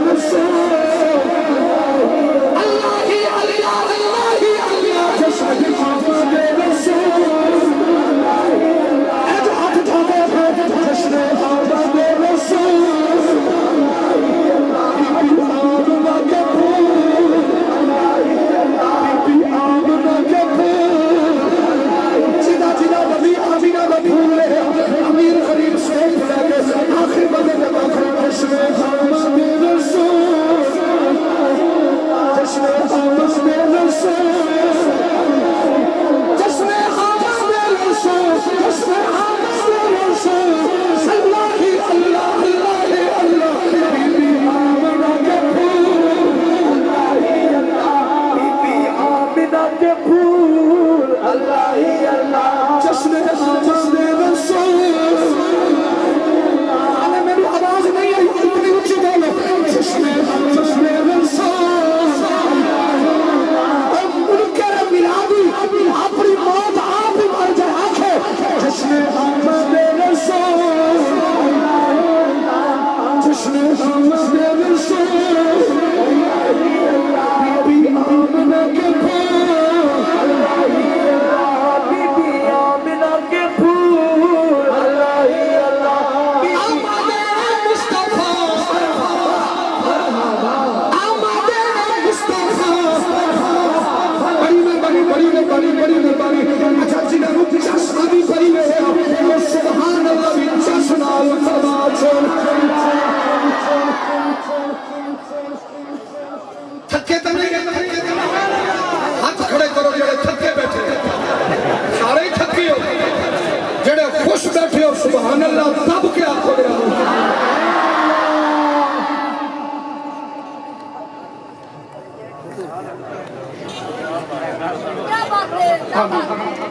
رسول اللہ ہی اللہ اللہ ہی اللہ جشن آمد رسول جشن آمد رسول بی آمنہ کے پھول بی آمنہ کے پھول سیدھا سیدھا نبی آمینہ کا پھول لے امیر غریب سے بلا کے آخر بدے میں باخر جشن آمد رسول جشن آمد رسول جشن آمد رسول جشن آمد رسول اللہ ہی اللہ اللہ ہی اللہ بی بی آمنہ کے پھول بی بی آمنہ کے پھول اللہ ہی اللہ جشن آمد رسول میری آواز نہیں ہے اتنی اونچی بولو جشن آمد رسول منکر میلادی اپنی موت آپ ہی مر جائے آنکھیں جشن آمد رسول جشن آمد رسول بی بی آمنہ کے پھول بی بی آمنہ کے پھول اللہ ہی اللہ آمد مصطفیٰ آمد مصطفیٰ بڑی مہربانی اچھا جی نے روح چشمانی پڑی میں ہے سبحان اللہ بھی چشنال فرما چھوڑ تھکے تو نہیں ہاتھ کھڑے کرو جڑے تھکے بیٹھے سارے ہی تھکی ہو جڑے خوش بیٹھے ہو سبحان اللہ تب کے آنکھوں دے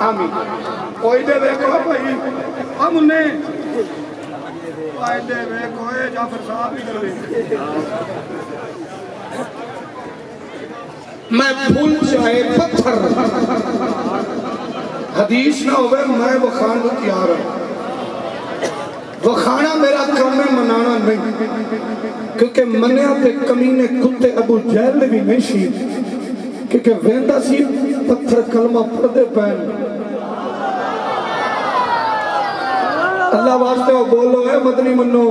آمین کوئی دے دیکھو بھائی ہم انہیں کوئی دے دیکھو جعفر صاحب ہی کرے میں پھول چاہے پتھر حدیث نہ ہوئے میں وخان کو تیار ہوں وخانا میرا کام ہے منانا نہیں کیونکہ منیا تے کمینے کتے ابو جہل نے بھی نہیں سی کیونکہ ویندہ سی پتھر کلمہ پردے پہن اللہ واسطے وہ بولو اے مدنی منو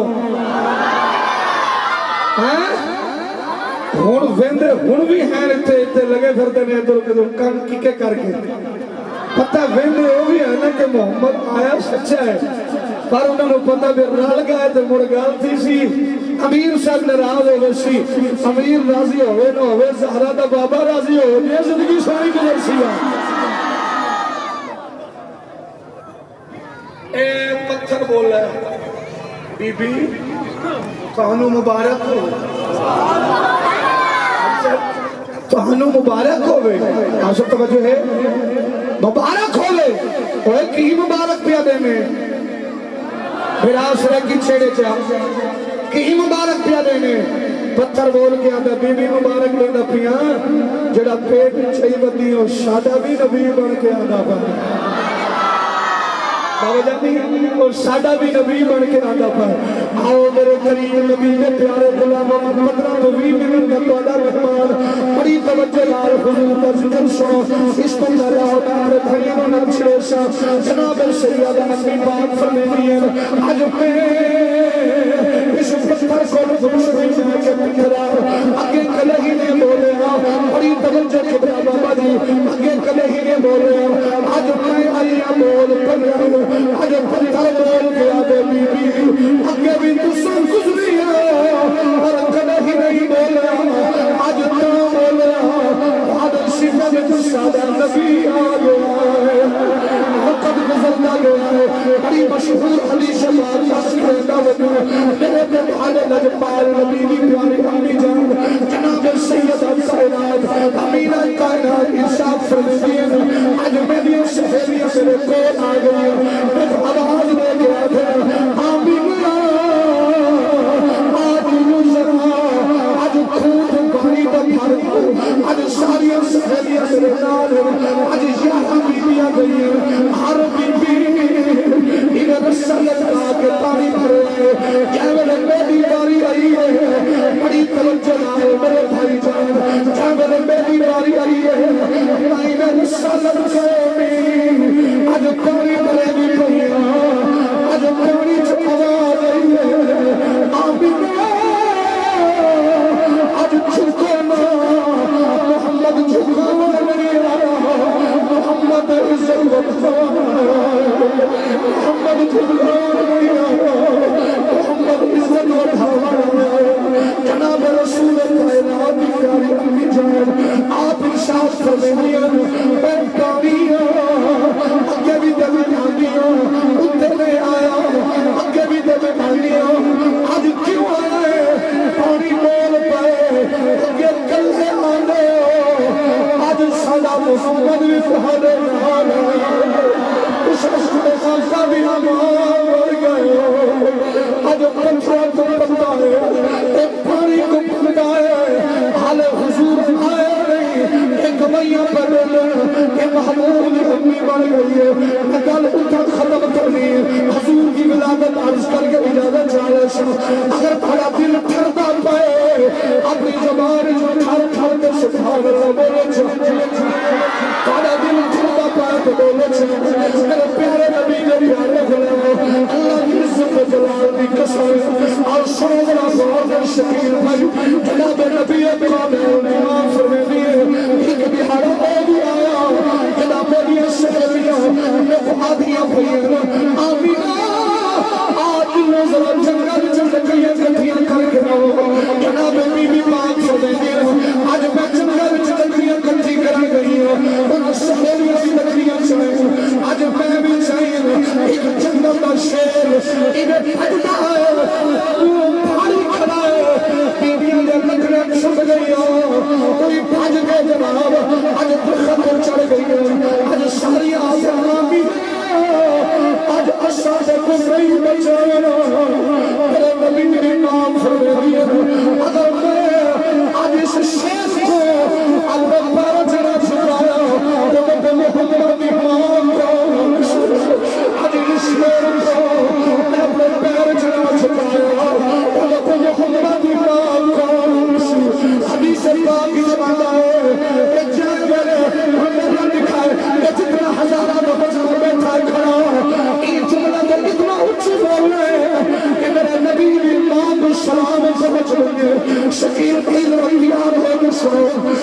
ہون ویندے ہون بھی ہیں اتھے لگے پھردے نے ادھر کان کیکے کر کے پتہ ویندے ہو بھی ہے نا کہ محمد آیا سچا ہے پر انہوں نے پتہ بھی رال گئے تھے مرگال تھی سی امیر صاحب نے راہ ہوئے سی امیر راضی ہوئے نہ ہوئے زہرہ دا بابا راضی ہوئے یہ زندگی ساری گزر سی اے پتھر بول رہا ہے بی بی تہنو مبارک ہو تہنو مبارک ہوئے آسف توجہ ہے مبارک ہوئے اوہ کی مبارک پیا دے میں پھر آسرے کی چھیڑے چاہ کی مبارک پیا دے میں پتھر بول کے آدھا بی بی مبارک لینا پیا جڑا پیٹ چھئی بدی ہو شادہ بھی نبی بن کے آدھا پا اور سادہ بھی نبی بن کے آدھا پا آؤ میرے کریم نبی نے پیارے غلام محمد رہا نبی من کا توڑا رحمان بڑی توجہ لال حضور کا ذکر سنو اس پر اللہ ہوتا بھائیوں نے نقشے سا جناب سیدہ نبی پاک فرمیدی ہے آج میں اس پتھر کو دوسرے میں کے پتھرا آگے کلے ہی نے بولے بڑی توجہ کے بابا دی آگے کلے ہی نے بولے آج میں آئی بول پر آج پتھر بول کے آدھے بی بی آگے بھی تو حدیث پاک کا وجود میرے بھائی لجپال نبی کی پیاری امی جان جناب سیدہ کائنات امینہ کائنات ارشاد فرماتی ہیں آج میری سہیلیاں میرے کول آ گئی ہیں ایک آواز لے کے آتے ہیں آمینہ آج نظرہ آج خون بھاری بھاری آج ساری سہیلیاں میرے نال آج یہاں بیویاں گئی ہیں ہر بیوی انہیں رسل لگا کے پانی بھرے ہیں جیوے میری باری آئی ہے بڑی توجہ آئے میرے بھائی جان جیوے میری باری آئی ہے انہیں رسل لگا آج پانی بھرے بھی پہیا آج پانی جو آواز آئی ہے آمین آج چھکونا محمد چھکونا نہیں آیا محمد عزت محمد چھکونا نہیں آیا محمد عزت جناب رسول کائنات کی پیاری امی جان آپ ارشاد فرمائیں اے پانیاں اگے بھی دل جانیاں اتنے آیا اگے بھی دل جانیاں آج کیوں آئے پانی بول پائے اگے کل سے آنے آج سادہ محمد بھی پہاڑے نال اس رسول خاصہ بھی ہمار مر گئے آج پتھر کو پتا ہے ایک پانی کو پتا ہے حال حضور آئے نہیں ایک میاں پر ایک محمود امی بن گئی ہے نکل اٹھا ختم کرنی ہے حضور کی ولادت عرض کر کے اجازت چاہے اگر تھوڑا دل ٹھردا پائے اپنی زبان جو ٹھر ٹھر کے سبحان اللہ بولے تھوڑا دل ٹھردا پائے تو بولے میرے پیارے نبی کے پیارے غلام اللہ کی عزت و جلال کی قسم اور سنو ذرا بہت شکیل بھائی جناب نبی کامل امام فرماتی ہے ایک بہارا ہو بھی آیا جناب میری سہیلیاں میں آدھیاں پھیل آمینہ آج ذرا جنگل چندکیاں کٹھیاں کر کے رہو جناب بی بی پاک فرماتی ہے آج میں جنگل چندکیاں کٹھی کر گئی ہوں ان سہیلیاں کی لکڑیاں چلیں آج میں بھی چاہیے ایک جنگل کا شیر انہیں پھٹتا ہے وہ بھاری کھڑا ہے بیویاں نے لکڑیاں چھپ گئی کوئی بھاج کے جناب آج درخت پر چڑھ گئی ہے آج ساری آسانی آج اشارت کو نہیں بچانا میرے نبی میری نام فرماتی ہے اگر میں آج اس شیخ کو اللہ پر چڑھا چھپایا تو میں محمد امام کو آج اس شیر کو میں اپنے پیر چڑھا چھپایا تو میں محمد امام کو حدیث پاک جماتا ہے ایک جائے میرے ہمیں دکھائے کہ جتنا ہزارہ بہت بیٹھا کھڑا یہ جملہ تو اتنا اچھی بول رہے ہیں کہ میرے نبی امام السلام سمجھ لیں شکیل قیل رکھیان ہو کے سنو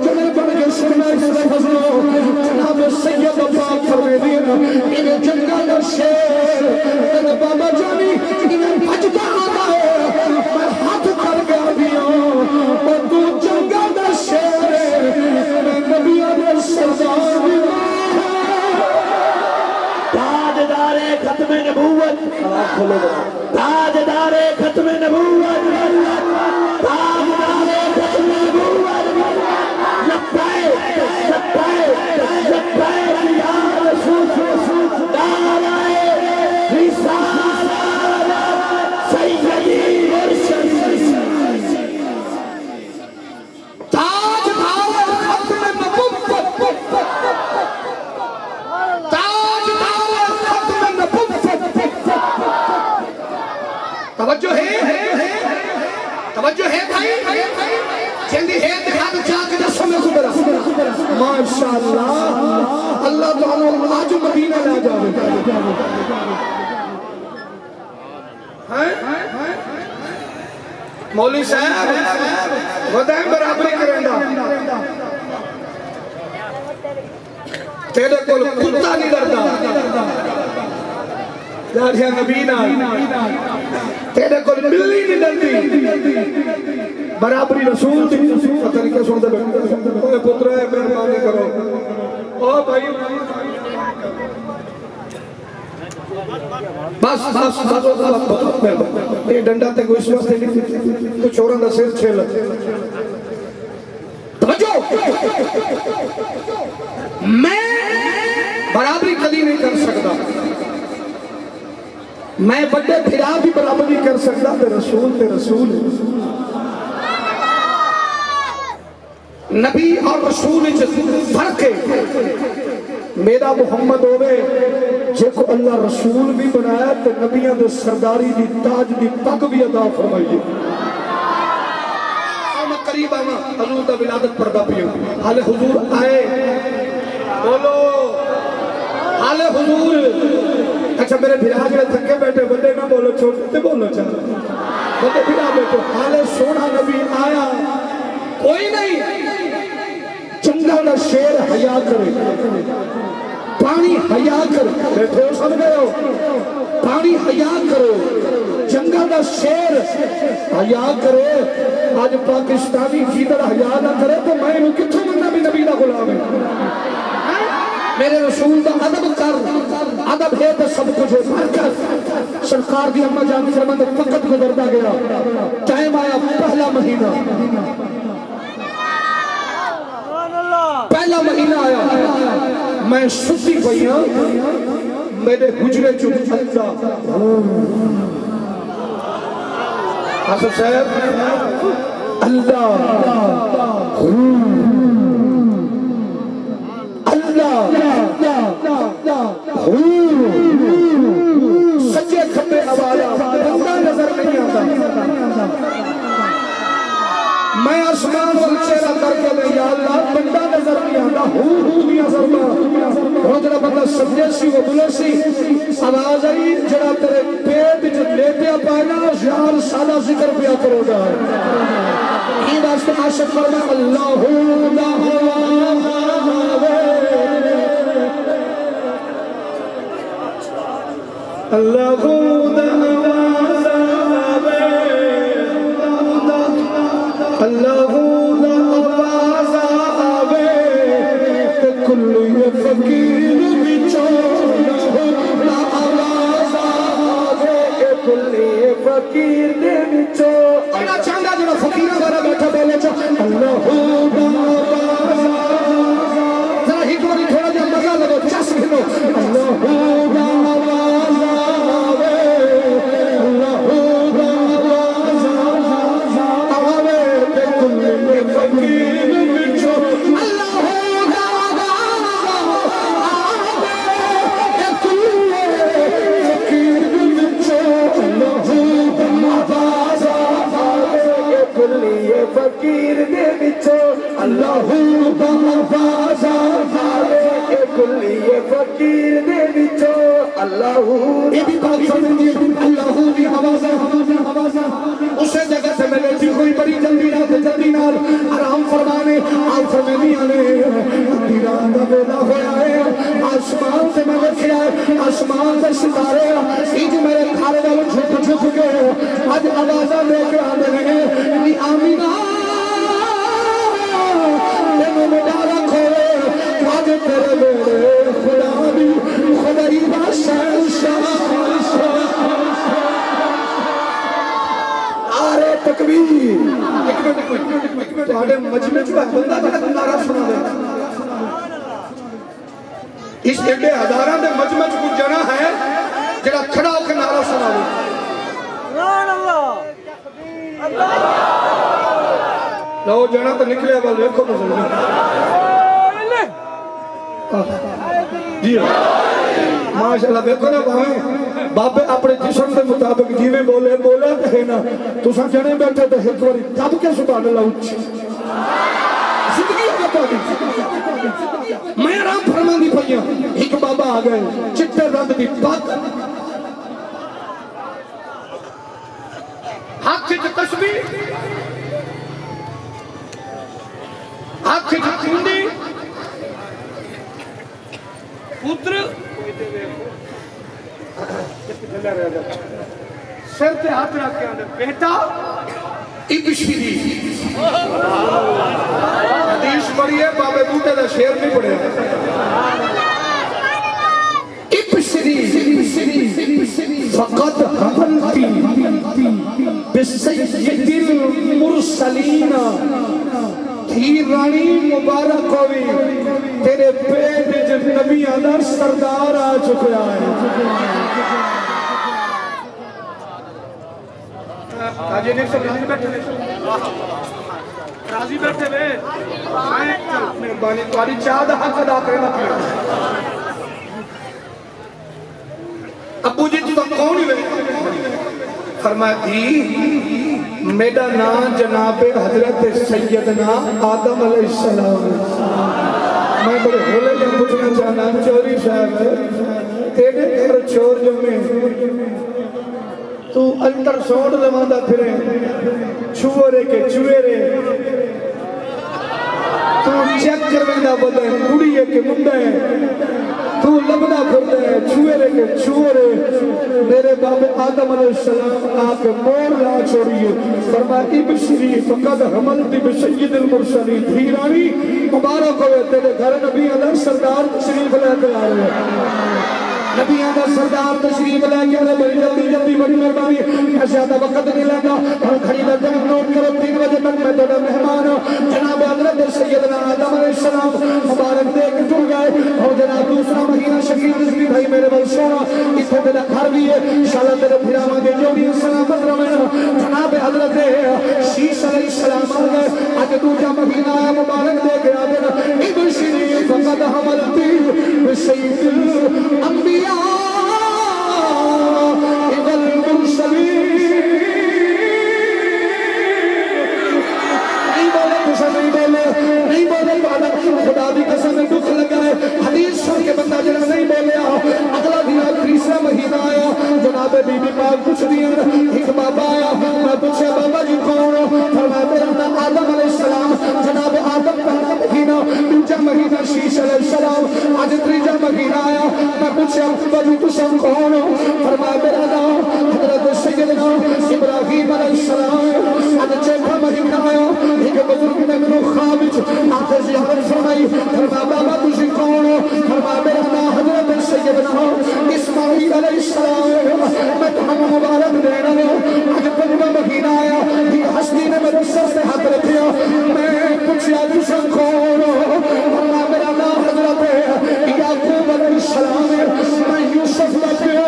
چلے بڑھ کے سننا اس سے فضلو جناب سید پاک فرمے دین انہیں جنگل شیر میرے بابا جانی انہیں بھجتا آتا ہے میں ہاتھ کر گیا بھی ہوں اور تو جنگل شیر میں نبی علیہ سردار بھی تاجدار ختم نبوت تاجدار ختم نبوت تاجدار ختم نبوت لبیک لبیک لبیک یا رسول نعرہ رسالت سیدی مرشد تاجدار ختم نبوت توجہ ہے بھائی جلدی ہے دکھا دو چاہ کے دسوں میں خبرہ ماشاءاللہ اللہ تعالیٰ آج مدینہ لے جاوے مولوی صاحب ودائیں برابری کرنڈا تیرے کول کتا نہیں ڈردا جاڑیاں نبی نال تیرے کول بلی نہیں ڈردی برابری رسول دی پتہ نہیں کیا سنتے بیٹھے اوے پتر ہے مہربانی کرو او بھائی بس بس بس یہ ڈنڈا تے کوئی اس واسطے نہیں کچھ اوراں دا سر چھل توجہ میں برابری کبھی نہیں کر سکتا میں بڑے پھرا بھی برابری کر سکتا تے رسول نبی اور رسول فرق ہے میرا محمد ہوئے جے کو اللہ رسول بھی بنایا تو نبیوں دے سرداری دی تاج دی پگ بھی عطا فرمائیے میں قریب آنا حضور دا ولادت پردہ پیوں حال حضور آئے بولو حال حضور اچھا میرے بھرا جڑے تھکے بیٹھے بندے نہ بولو چھوٹے بولو چاہتے بندے بھرا بیٹھے حال سونا نبی آیا کوئی نہیں جنگل کا شیر حیا کرے پانی حیا کرے بیٹھے ہو سمجھ گئے ہو پانی حیا کرو جنگل کا شیر حیا کرے آج پاکستانی جیدر حیا نہ کرے تو میں انہوں کتھوں منہ بھی نبی دا غلام ہے میرے رسول دا ادب کر ادب ہے تو سب کچھ ہے سرکار دی اماں جان فرماتے وقت گزرتا گیا ٹائم آیا پہلا مہینہ آیا میں ستی پئی ہوں میرے حجرے چ آصف صاحب اللہ سچے کھپے آوایا بندہ نظر نہیں آتا میں آسمان وال چہرہ کر کے لے یا اللہ بندہ نظر نہیں آتا بھی نظر وہ جڑا بندہ سجدے سی وہ بلے سی آواز آئی جڑا تیرے پیٹ جو لیٹیا پائنا یار سالہ ذکر پیا کرو گا یہ واسطے عاشق فرما اللہ اللہ اللہ آواز آوے کل یہ فقیر بچو آواز آوے کل یہ فقیر بچو اللہ چاندہ جو فقیرہ بارا بیٹھا بولے چا اللہ ذرا ہی کوئی تھوڑا جا مزہ لگو چس گھنو اللہ فقیر دے بچو اللہ آواز آوے کلی فقیر دے بچو اللہ یہ بھی بات سمجھے اللہ بھی آواز اسے جگہ سے میں نے کوئی بڑی جلدی نال آرام فرمانے آپ فرمانی آنے دیران دا بیدا ہویا ہے آسمان سے میں رکھیا ہے آسمان سے ستارے ایج میرے کھارے والے جھک گئے آج آوازہ لے کے آنے لگے نی آمینہ تینوں میں ڈارا کھوئے آج تیرے میرے خدا بھی خدای با شہنشاہ آرے تکبیر تو آڑے مجمع جو ہے بندہ بڑا نعرہ سنا دے اس ایڈے ہزارہ دے مجمع جو کچھ جنا ہے جڑا کھڑا ہو کے نعرہ سنا دے سبحان اللہ لو جانا تو نکلے بل دیکھو تو جی ماشاءاللہ دیکھو نا بابے اپنے جسم کے مطابق جیویں بولے کہے نا تو سن جنے بیٹھے تو ایک باری دب کے سبحان اللہ اچھی زندگی بتا دی میں آرام فرماندی پئی ہوں ایک بابا آ گئے چٹے رنگ دی پگ ہاتھ سے تسبیح ہاتھ سے کنڈی پتر سر تے ہاتھ رکھ کے آنے بیٹا ابشری حدیث پڑھی ہے بابے بوٹے دا شیر نہیں پڑھے ابشری فقط حملتی بسید المرسلین تھی رانی مبارک ہوئی تیرے پیٹ جب نبی آدھر سردار آ چکا ہے تاجی نے سب راضی بیٹھے راضی بیٹھے بے مہربانی تاری چاہدہ حق ادا کرنا پڑے ابو جی تو کون ہوئے فرمایا تھی میرا نام جناب حضرت سیدنا آدم علیہ السلام میں بڑے ہولے جب پوچھنا چاہنا چوری صاحب تیرے گھر چور جمعے تو الٹر سوڑ لماندہ پھرے چھوڑے کے چوئرے تو چیک کروندہ بدے کڑیے کے مندے تو لبنا پھردے چھوئرے کے چھوئرے میرے باب آدم علیہ السلام آکے مور لا چھوڑیے فرمائی بشری فقد حملتی بسید المرسلی دھیرانی مبارک ہوئے تیرے گھر نبی علیہ سردار تشریف لے کے آ رہے ہیں نبی آدھر سردار تشریف لے کے آرہے بڑی جلدی بڑی مہربانی ایسے زیادہ وقت نہیں لگا اور کھڑی میں ٹائم نوٹ کرو 3 بجے تک میں تھوڑا مہمان ہوں جناب حضرت سیدنا آدم علیہ السلام مبارک دے کے ٹر گئے اور جناب دوسرا مہینہ شکیل رضوی بھائی میرے بل سونا اس کو میرا گھر بھی ہے انشاءاللہ تیرے پھراما کے جو بھی سلامت رہے جناب حضرت شیش علیہ السلام آ گئے آج دوسرا مہینہ آیا مبارک دے کے آدھر ابن شریف فقد حملتی بسید الانبیاء نہیں بولے خدا بھی قسم میں دکھ لگا ہے حدیث سن کے بندہ جنہ نہیں بولیا اگلا دن تیسرا مہینہ آیا جناب بی بی پاک پوچھ دیا ایک بابا آیا میں پوچھا بابا جی کون فرمایا میرا نام آدم علیہ السلام جناب آدم پہلا مہینہ دوسرا مہینہ شیش علیہ السلام آج تیسرا مہینہ آیا میں پوچھا بابا جی تم کون فرمایا میرا نام حضرت سیدنا ابراہیم علیہ السلام آج چوتھا مہینہ آیا ایک بزرگ نے میرے خواب آخر زیارت فرمائی فرمایا بابا تجھے کون فرمایا میرا نام حضرت سیدنا اسماعیل علیہ السلام میں تمہیں مبارک دینا ہوں آج 5واں مہینہ آیا یہ ہستی نے میرے سر سے ہاتھ رکھیا میں پوچھا تجھے کون فرمایا میرا نام حضرت یعقوب علیہ السلام میں یوسف لگیا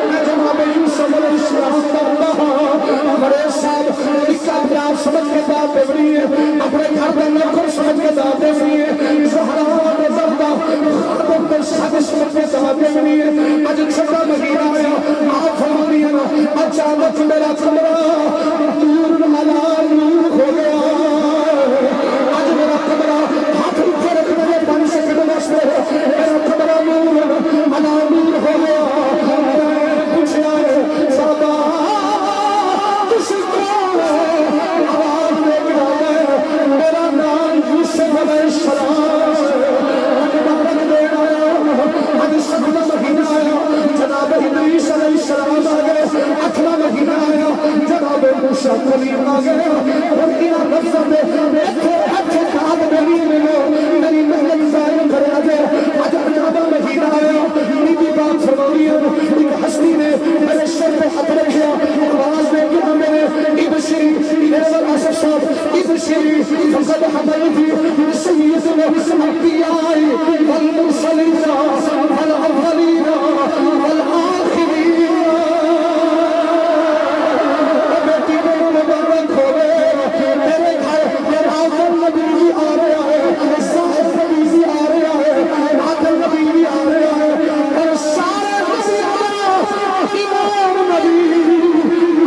میں جناب یوسف علیہ السلام کرتا بڑے صاحب لکھا پیار سمجھ کے بات بڑی ہے اپنے گھر میں نوکر سمجھ کے داتے ہوئی ہے زہرا نظردہ خربوں پر ساتھ سمجھ کے داتے ہوئی ہے آج 6واں مہینہ آیا آپ فرمانی ہے نا اچانک میرا کمرہ نور علی نور ہو گیا آج میرا کمرہ ہاتھ روپے رکھنے میں 5 سیکنڈ واسطے میرا کمرہ نور علی نور ہو گیا میں پوچھا ہے بابا تجھے کون آواز دے کے آیا میرا نام یوسف علیہ السلام مبارک دینا آیا آج 7واں مہینہ آیا جناب ادریس علیہ السلام آ گئے 8واں مہینہ آیا جناب موسیٰ کلیم آ گئے اور انہاں لفظوں میں ایتھے کھاد میری ملو میری محنت ضائع کرے آجے آج 9واں مہینہ آیا بی بی پاک فرمائی ہے ایک ہستی نے میرے سر پہ ہاتھ رکھیا آواز دے کے میرے ابشری میرے آصف صاحب ابشری فقد حملتی سید الانبیاء والمرسلین والاولین والآخرین بیٹی میں مبارک ہوئے میرے گھر میرا آخر نبی بھی آ رہا ہے ظاہر نبی بھی آ رہا ہے آخر نبی بھی آ رہا ہے اور سارے نبی آ رہا امام نبی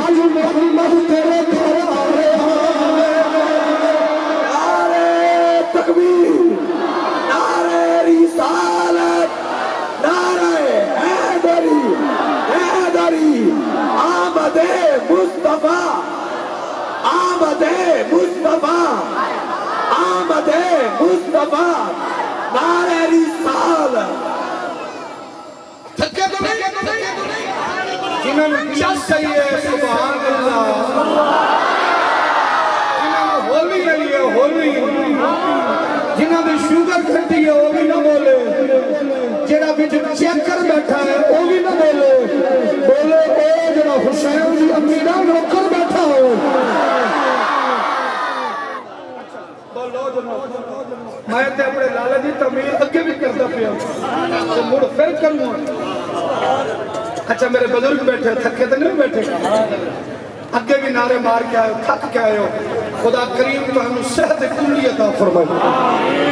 آج محمد تیرے گھر آ رہا نعرہ تکبیر نعرہ رسالت نعرہ حیدری حیدری آمد مصطفیٰ آمد مصطفیٰ آمد مصطفیٰ نعرہ رسالت تھکے تو نہیں جنہوں نے چس چاہیے سبحان اللہ جنہوں نے ہولی ہے ہولی جنہوں نے شوگر کھٹی ہے وہ بھی نہ بولے جنہوں وچ چیک کر بیٹھا ہے وہ بھی نہ بولے بولے اے جڑا حسین دی امی دا نوکر بیٹھا ہو میں تے اپنے لالے دی تعمیر اگے بھی کرتا پیا تو مڑ پھر کروں اچھا میرے بزرگ بیٹھے تھکے تو نہیں بیٹھے اگے بھی نعرے مار کے آئے تھک کے آئے ہو خدا کریم تو ہمیں صحت کلی عطا فرمائے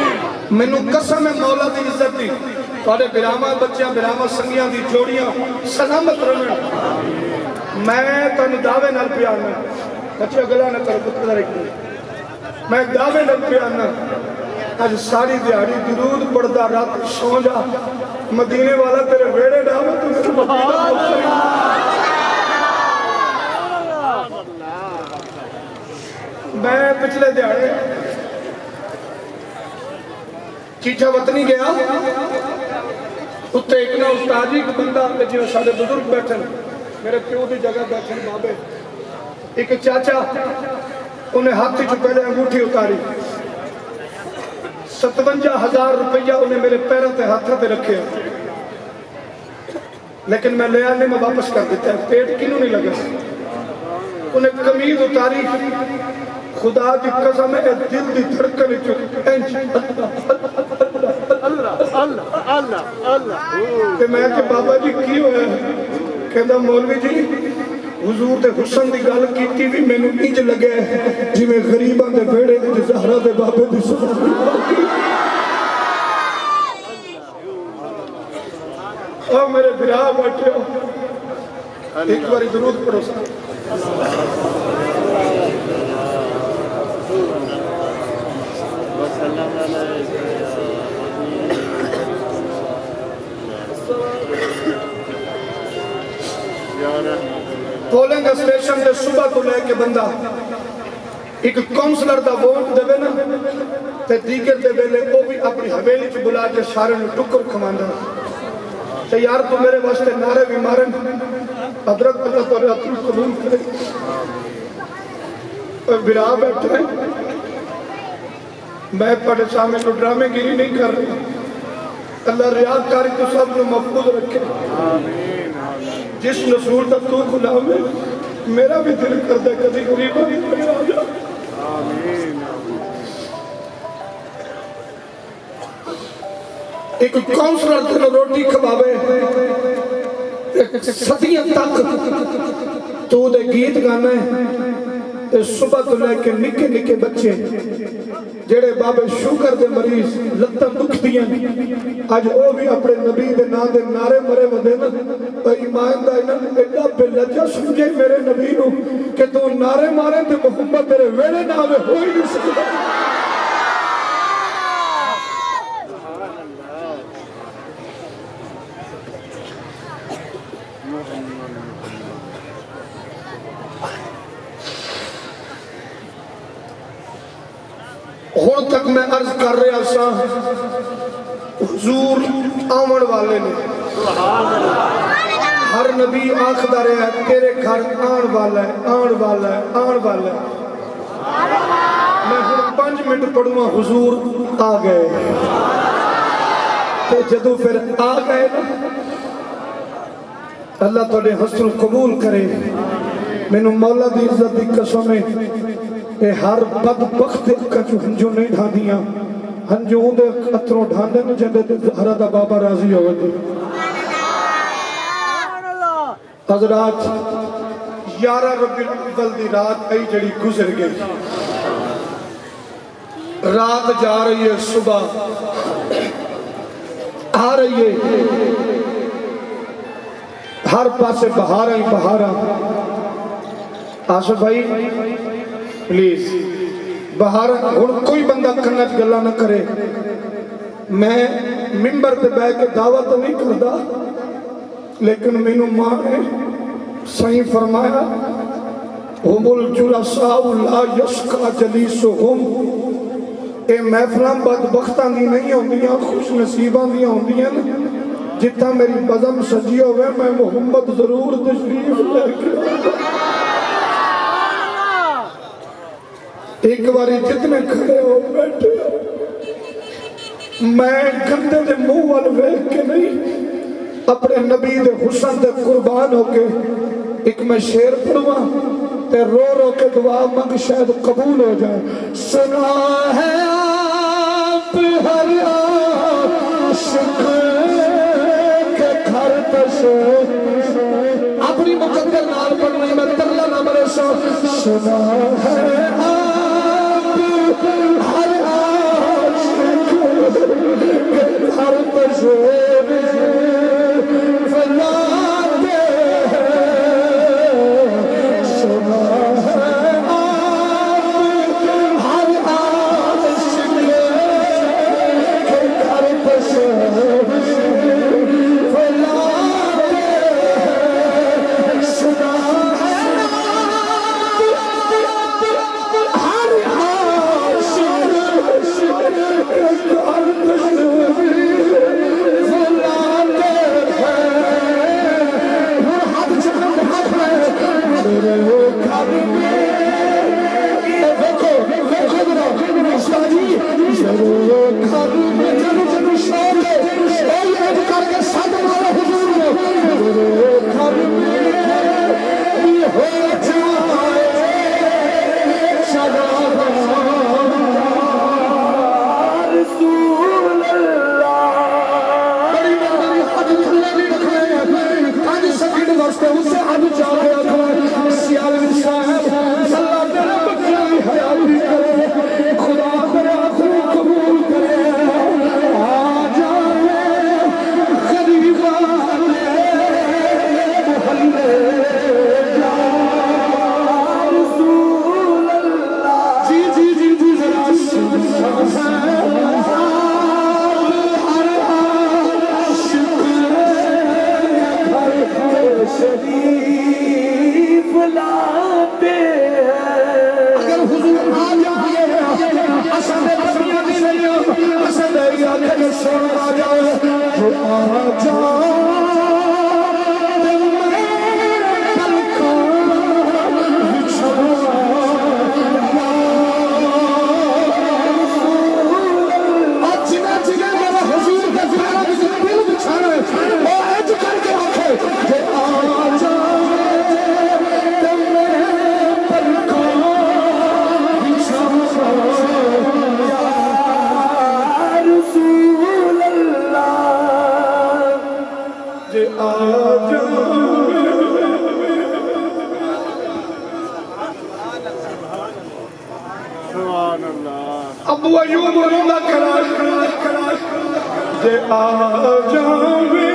مینوں قسم ہے مولا دی عزت دی تھوڑے براما بچیاں براما سنگیاں دی جوڑیاں سلامت رہن میں تانوں دعوے نال پیانا بچے گلا نہ کرو پتر ایک میں دعوے نال پیانا آج ساری دیہڑی درود پڑھدا رات سو جا مدینے والا تیرے ویڑے ڈاوے تو میرے مدینہ میں پچھلے دیہڑے چیچا وطنی گیا اتنے ایک نہ استاد جی ایک بندہ جو سارے بزرگ بیٹھے میرے پیو دی جگہ بیٹھے بابے ایک چاچا انہیں ہاتھ چ پہلے انگوٹھی اتاری 57,000 روپیہ انہیں میرے پیروں تے ہاتھوں تے رکھے لیکن میں لے آنے میں واپس کر دیتا ہے پیٹ کینوں نہیں لگا انہیں قمیض اتاری خدا دی قسم ہے دل دی دھڑکن کہ میں کہ بابا جی کی ہویا ہے کہتا مولوی جی حضور دے حسن دی گل کیتی بھی میں نے انج لگے جی میں غریباں دے بیڑے دے زہرہ دے بابے دی سبحان اور میرے برا بیٹھے ہو ایک باری درود پڑھو پولنگ اسٹیشن دے صبح تو لے کے بندہ ایک کونسلر دا ووٹ دے نا تے دیگر دے ویلے وہ بھی اپنی حویلی چ بلا کے سارے نوں ٹکر کھواندا تے یار تو میرے واسطے نعرے بھی مارن حضرت اللہ تو راتوں قبول کرے اور برا بیٹھے میں پڑھے سامنے تو ڈرامے گیری نہیں کر رہا اللہ ریاکاری تو سب نوں محفوظ رکھے جس نصور تک تو غلام ہے میرا بھی دل کرتا ہے کبھی غریبہ بھی پڑے آ جا ایک کونسلر تیرے روٹی کھباوے صدیاں تک تو دے گیت گانا ہے صبح تو لے کے نکے نکے بچے جڑے بابے شوگر دے مریض لتاں دکھ دیاں آج وہ بھی اپنے نبی دے نا دے نعرے مرے ودے نا ایمان دا انہاں ایڈا بے لجا سمجھے میرے نبی نو کہ تو نعرے مارے تے محمد تیرے ویڑے نہ آوے ہوئی نہیں سکتا ہون تک میں عرض کر رہا سا حضور آمن والے نے ہر نبی آخدا رہا ہے تیرے گھر آن والا ہے آن والا ہے آن والا ہے میں ہر 5 منٹ پڑھوں حضور آ گئے تو جدو پھر آ گئے اللہ تھوڑے حسن قبول کرے میں مولا دی عزت دی قسم ہے اے ہر بدبخت کا جو ہنجو نہیں ڈھاندیاں ہنجو دے قطروں ڈھاندے نو جندے تے زہرہ دا بابا راضی ہوئے دے حضرات 11 ربیع الاول دی رات ای جڑی گزر گئی رات جا رہی ہے صبح آ رہی ہے ہر پاسے بہارا ہی بہارا آصف بھائی پلیز بہارا کوئی بندہ کنج گلا نہ کرے میں ممبر پہ بیٹھ کے دعوت تو نہیں کرتا لیکن مینوں ماں نے صحیح فرمایا ہم الجلساء لا یشقى جلیسهم اے محفلاں بدبختاں دی نہیں ہوندیاں خوش نصیباں دی ہوندیاں جتنا میری بزم سجی ہوئے میں محمد ضرور تشریف لے کے ایک باری جتنے کھڑے ہو بیٹھے میں گندے دے منہ وال ویکھ کے نہیں اپنے نبی دے حسن دے قربان ہو کے ایک میں شعر پڑھوا تے رو رو کے دعا منگ شاید قبول ہو جائے. سنا ہے آپ ہر عاشق کے گھر تشریف اپنی مقدر نال پڑھنی میں ترلا نہ مرے سو. سنا ہے آپ ہر عاشق کے گھر تشریف فلاتے ہیں. سنا ہے آپ ہر عاشق کے گھر تشریف فلاتے ہیں. سنا ہے ہر عاشق کے گھر تشریف فلاتے ہیں. وہ ہاتھ چکر ہاتھ میں میرے گھر میں دیکھو ذرا شاہ جی میرے گھر میں جنو شوق ہے ایج کر کے ساتھ مارا حضور کو میرے گھر میں یہ ہو جائے شراب رسول اللہ. بڑی بڑی حد تھلے نہیں رکھنے کاج سکڑ واسطے اس سے حد چاہے رکھنے سیالوی صاحب اللہ تیرے بچے بھی حیاتی کرے خدا کرے آخری قبول کرے. آ جائے غریبان محلے جا رسول اللہ. جی جی جی جی ذرا سنا ہے ہر عاشق گھر شریف لاتے ہیں. اگر حضور آ جائے اسد نبی نہیں اسد آگے سن آ جائے جو آ جائے دل کا بچھڑا اور جنہ جنہ میرا حضور کا زیارہ بھی دل بچھانا ہے وہ ایج کر کے آنکھے جو آ جائے دل پر کا بچھڑا یا رسول اللہ. جو آ جائے ابو ایوب رونا کرا جے آ جاوے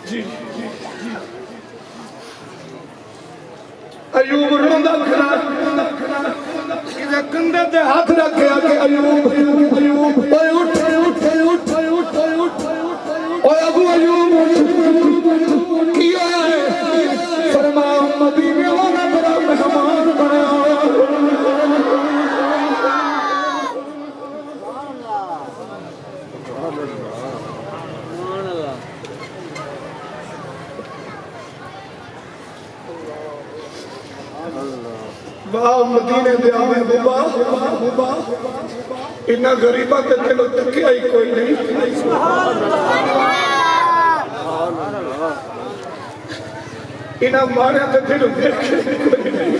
جی ایوب رونا کرا کہ کندھے تے ہاتھ رکھے کہ ایوب اوے اٹھ اوے ابو ایوب کیا ہے فرمایا مدینے والا بڑا مہمان بنایا. واہ مدینے دے آوے بابا انہا غریبہ تے دلو تکیا ہی کوئی نہیں. انہا مارے تے دلو دیکھے کوئی نہیں.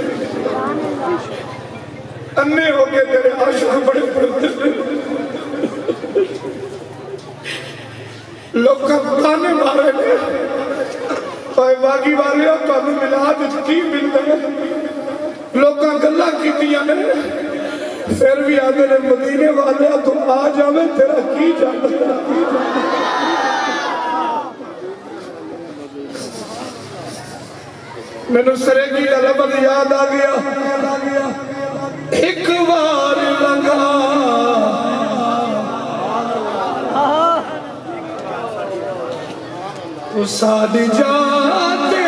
انے ہو گئے تیرے عاشق بڑے پڑتے لوگاں تانے مارے نے پائے باغی والے تو ہمیں ملاد کی ملتے ہیں لوگاں گلہ کی دیا نے پھر بھی آگے نے مدینے والے تم آ جاوے تیرا کی جاتا ہے. میں نے سرے کی لبد یاد آ گیا ایک بار لگا ساد جاتے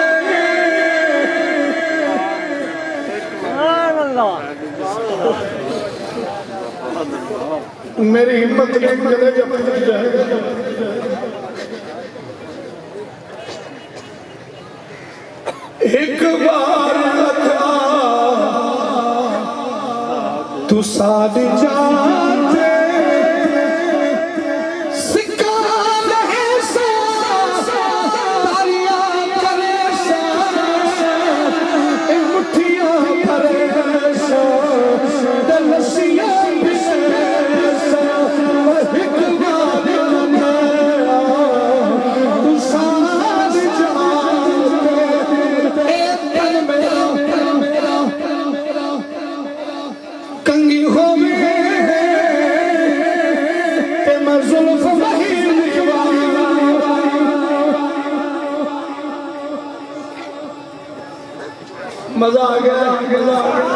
میری ہمت نہیں کرے جب جائے ایک بار لگا تو ساد جاتے مزہ آ گیا مزہ آ گیا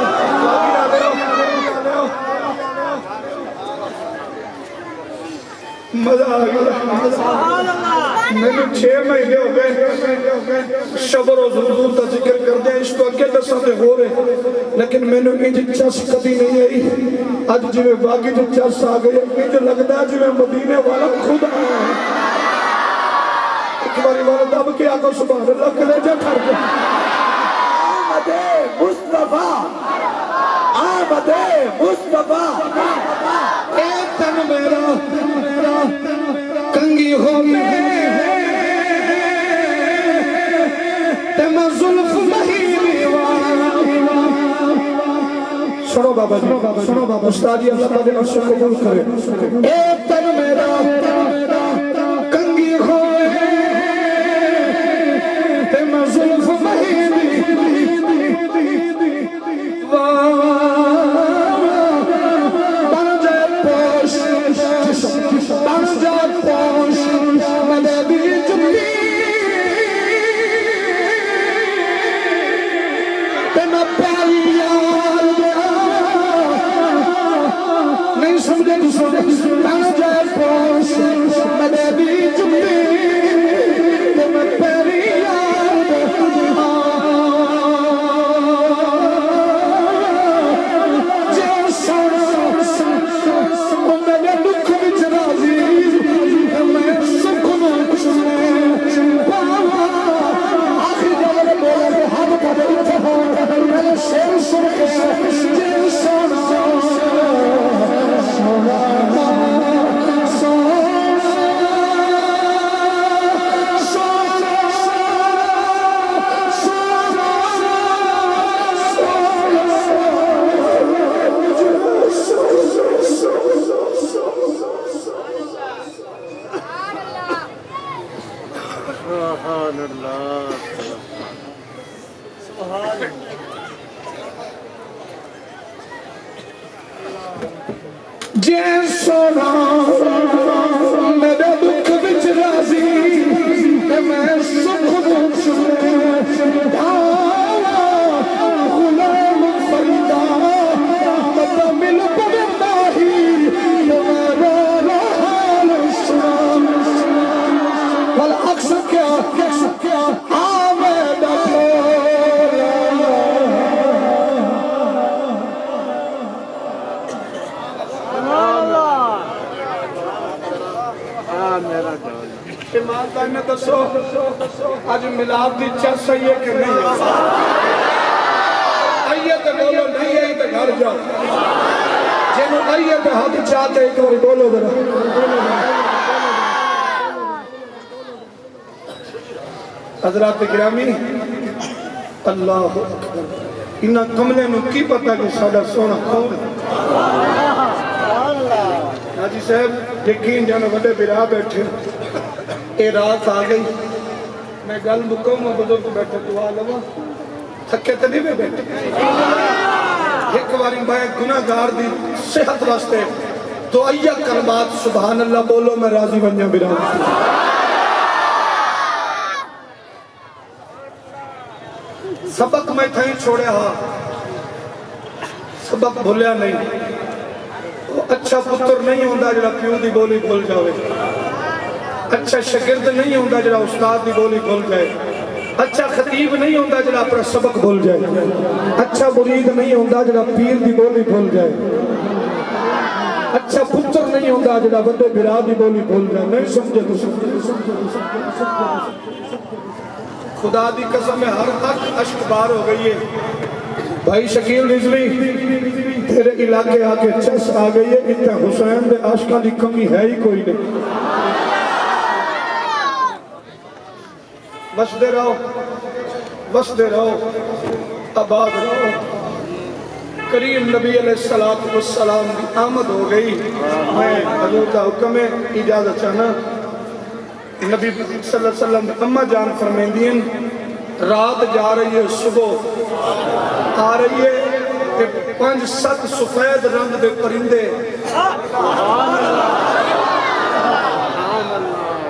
مزہ آ گیا میں نے 6 مہینے ہو گئے شبر و حضور کا ذکر کر دیا اس کو اگے دساں تے ہو رہے لیکن میں نے انج چس کبھی نہیں آئی اج جی میں باقی جو چس آ گئی انج لگتا ہے جی میں مدینے والا خود آیا ایک باری والا دب کے آقا سبحان اللہ کلیجہ کھڑ گیا آمد مصطفیٰ آمد مصطفیٰ اے تن میرا کنگی ہو میں تے میں ظلف مہینے والا سنو بابا جی سنو بابا استادی اللہ تعالی عرش قبول کرے اے تن میرا کنگی ہو تے میں ظلف مہینے نہیں سمجھے جے سونا میرے دکھ بچ راضی میں سکھ بچ غلام فریدا مطا مل پڑتا ہی تمہارا حال سنا والعکس کیا آمد ایماندار نے دسو آج ملاد دی چس ہے کہ نہیں ہے آئیے تو بولو نہیں ہے تو گھر جاؤ جنہوں آئیے تو ہاتھ چاہتے ایک بار بولو ذرا حضرات گرامی اللہ انہاں کملے نو کی پتا کہ ساڈا سونا کون حاجی صاحب یقین جانا بڑے برا بیٹھے اے رات آ گئی میں گل مکم بزرگ بیٹھے دعا لوا تھکے تو نہیں بیٹھے ایک باری میں گناہگار دی صحت واسطے دعائیہ کلمات سبحان اللہ بولو میں راضی بن جاؤں برا سبق میں تھیں چھوڑے ہاں سبق بھولیا نہیں اچھا پتر نہیں ہوندہ جڑا پیو دی بولی بھول جاوے اچھا شاگرد نہیں ہوندہ جڑا استاد دی بولی بھول جائے اچھا خطیب نہیں ہوندہ جڑا اپنا سبق بھول جائے اچھا مرید نہیں ہوندہ جڑا پیر دی بولی بھول جائے اچھا پتر نہیں ہوندہ جڑا بندے برا دی بولی بھول جائے نہیں سمجھے تو خدا دی قسم میں ہر حق اشک بار ہو گئی ہے بھائی شکیل رضوی تیرے علاقے آکے چس آ گئی ہے اتنا حسین دے عاشقاں دی کمی ہے ہی کوئی نہیں بسدے رہو آباد رہو کریم نبی علیہ السلام کی آمد ہو گئی میں حضور کا حکم ہے اجازت چاہنا نبی صلی اللہ علیہ وسلم اممہ جان فرمیندین رات جا رہی ہے صبح آ رہی ہے 5-7 سفید رنگ دے پرندے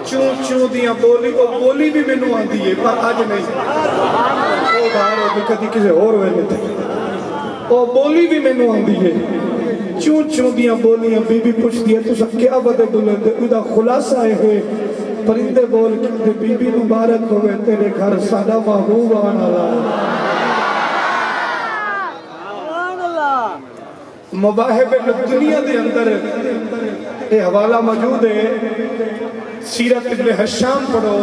چون دیاں بولی وہ بولی بھی میں نو آن دیئے پر آج نہیں باہر ہو کے کدی کسی اور ویلے تے او بولی بھی مینوں آندی ہے چوں چوں دیاں بولیاں بی بی پوچھدی ہے تساں کیا بدے بولندے اودہ خلاصہ ہے پرندے بول کے بی بی مبارک ہوئے تیرے گھر ساڈا محبوب آن والا مواہب دنیا دے اندر یہ حوالہ موجود ہے سیرت ابن حشام پڑھو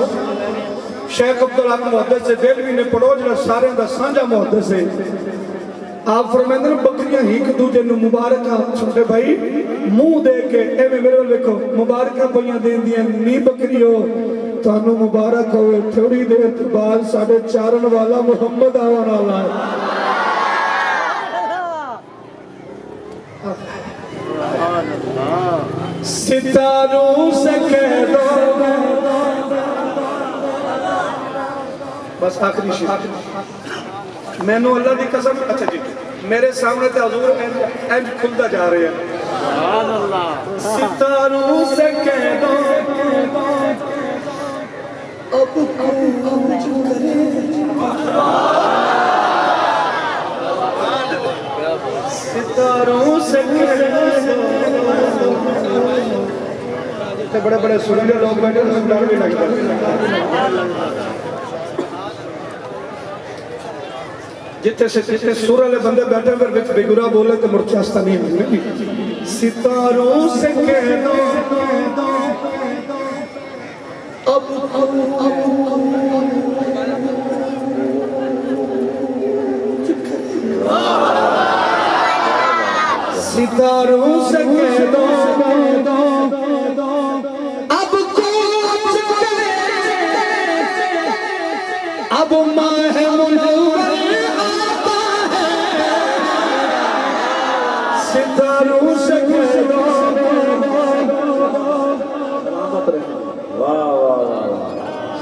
شیخ عبدالحق محدث سے دلوی نے پڑھو جڑا سارے دا سانجا محدث ہے آپ فرمائندے بکریاں ہیک دوجے نو مبارکاں چھوٹے بھائی منہ دے کے اے میں میرے لکھو مبارکاں پہیاں دین دیاں نی بکری ہو تانو مبارک ہوئے تھوڑی دیر بعد ساڑھے چارن والا محمد آوان والا ہے ستاروں سے کہہ دو بس آخری شیئر میں نو اللہ دی قسم اچھا جی میرے سامنے تے حضور اینج کھلتا جا رہے ہیں ستاروں سے کہہ دو اب کچھ کرے ستاروں سے کہہ دو بڑے بڑے سنیلے لوگ بیٹھے ہیں ڈر بھی لگتا جتنے سور والے بندے بیٹھے پھر وچ بےگرا بولے تو مرچاستہ نہیں ہے ستاروں سے کہہ دو اب ستاروں سے کہہ دو اب کچھ کرے اب ماہ منور آتا ہے ستاروں سے کہہ دو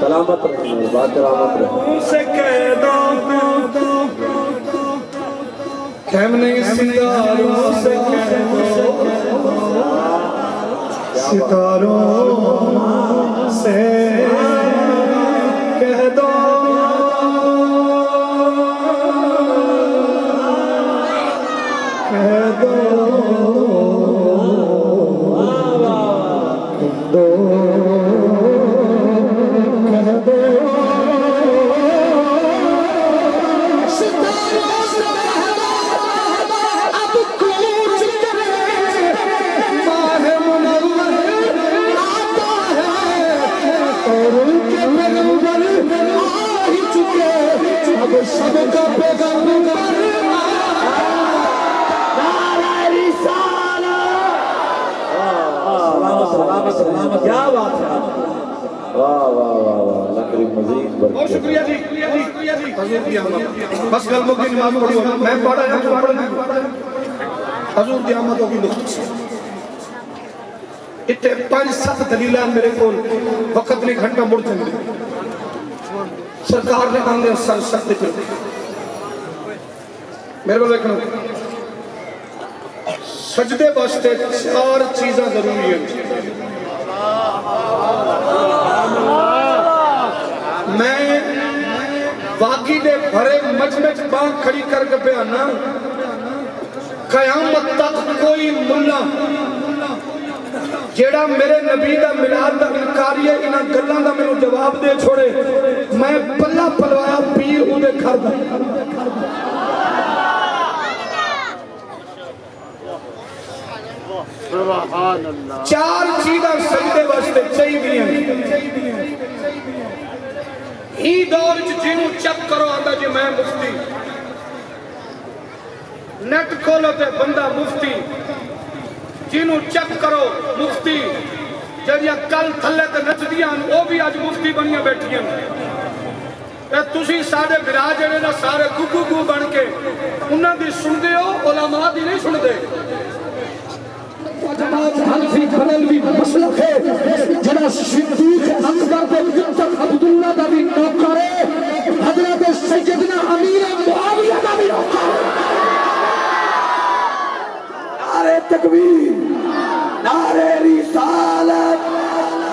سلامت رہے بات رحمت رہے سے کہہ دو ہم نہیں ستاروں سے کہہ دو ستاروں سے کہہ دو کہہ دو سب کا پیغمبر نعرہ رسالت کیا بات ہے واہ واہ واہ واہ اللہ کریم مزید برکت بہت شکریہ جی حضور کی آمد بس گلموں کی نماز پڑھو میں پڑھا ہے تو پڑھا حضور کی آمد ہوگی نقطہ اتنے 5-7 دلیلہ میرے کو وقت نہیں گھنٹہ مڑ جائیں سرکار نے آنگے سر سکتے پر میرے بولے کنو سجدے باستے 4 چیزیں ضروری ہیں میں باقی دے بھرے مجمع بانگ کھڑی کر کے بیانا قیامت تک کوئی ملہ جیڑا میرے نبی دا ملاد دا انکاری ہے انہاں گلاں دا میں جواب دے چھوڑے میں پلہ پلوایا پیر اودے گھر دا سبحان اللہ 4 چیزاں سجدے واسطے چاہیے ہی دور جنوں چپ کرو آندا جی میں مفتی نیٹ کھولو تے بندہ مفتی جنوں چپ کرو مفتی جڑیاں کل تھلے تے نچدیاں وہ بھی اج مفتی بنیاں بیٹھیاں اے تسی سارے برا جڑے نا سارے گو بن کے انہاں دی سندے ہو علماء دی نہیں سندے جماعت حنفی بریلوی مسلک ہے جڑا صدیق اکبر بن عبداللہ دا بھی نوکر ہے حضرت سیدنا امیر معاویہ دا بھی نوکر ہے نعرہ تکبیر نعرہ رسالت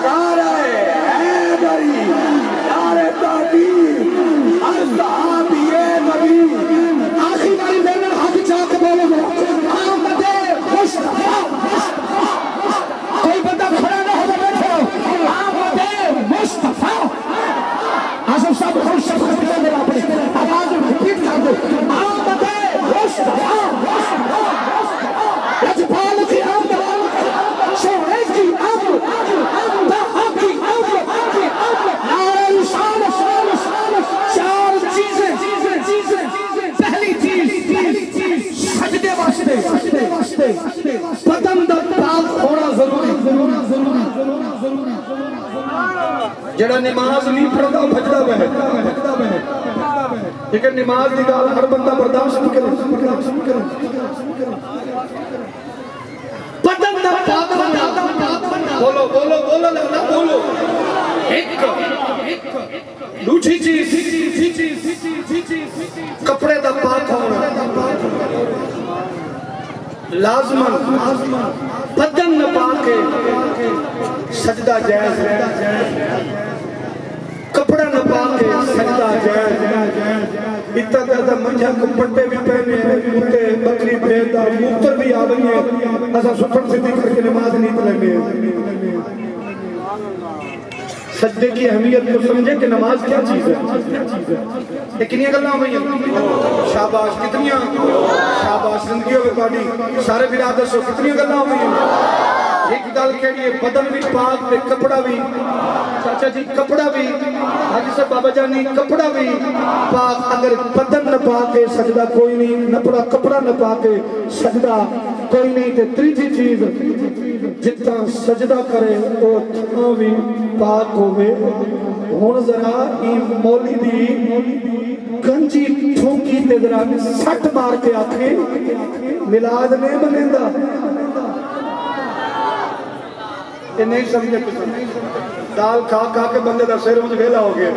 نعرہ حیدری نعرہ تحقیق ہر صحابی جڑا نماز نہیں پڑھتا بھجدا ہے لیکن نماز دی گل ہر بندہ برداشت نہیں کرے بدن دا پاک ہونا بولو بولو بولو لگنا بولو ایک دوسری چیز کپڑے دا پاک ہونا لازمن بدن نہ پاک ہے سجدہ جائز ہے کپڑا نہ پاک ہے سجدہ جائز ہے اتنا زیادہ منجھا کو پٹے بھی پہنے ہیں مٹے بکری بھیڑا موتر بھی آوئی ہے ایسا سپن سے کر کے نماز نہیں پڑھنے ہیں سجدے کی اہمیت کو سمجھے کہ نماز کیا چیز ہے لیکن یہ گلہ ہوئی ہیں شاباش کتنیاں شاباش زندگیوں میں پاڑی سارے برادر سو کتنیاں گلہ ہوئی ہیں ایک گل کہڑی ہے بدن بھی پاک تے کپڑا بھی چاچا جی کپڑا بھی حاجی صاحب بابا جانی کپڑا بھی پاک اگر بدن نہ پاکے سجدہ کوئی نہیں نہ پڑا کپڑا نہ پاکے سجدہ کوئی نہیں تے تیجی چیز جتنا سجدہ کرے وہ تھا بھی پاک ہوئے ہون ذرا مولی دی گنجی ٹھونکی تے ذرا سٹ مار کے آکھیں ملاد نہیں بنے دا یہ نہیں سمجھے کچھ دال کھا کھا کے بندے دا سیر مجھے بھیلا ہو گیا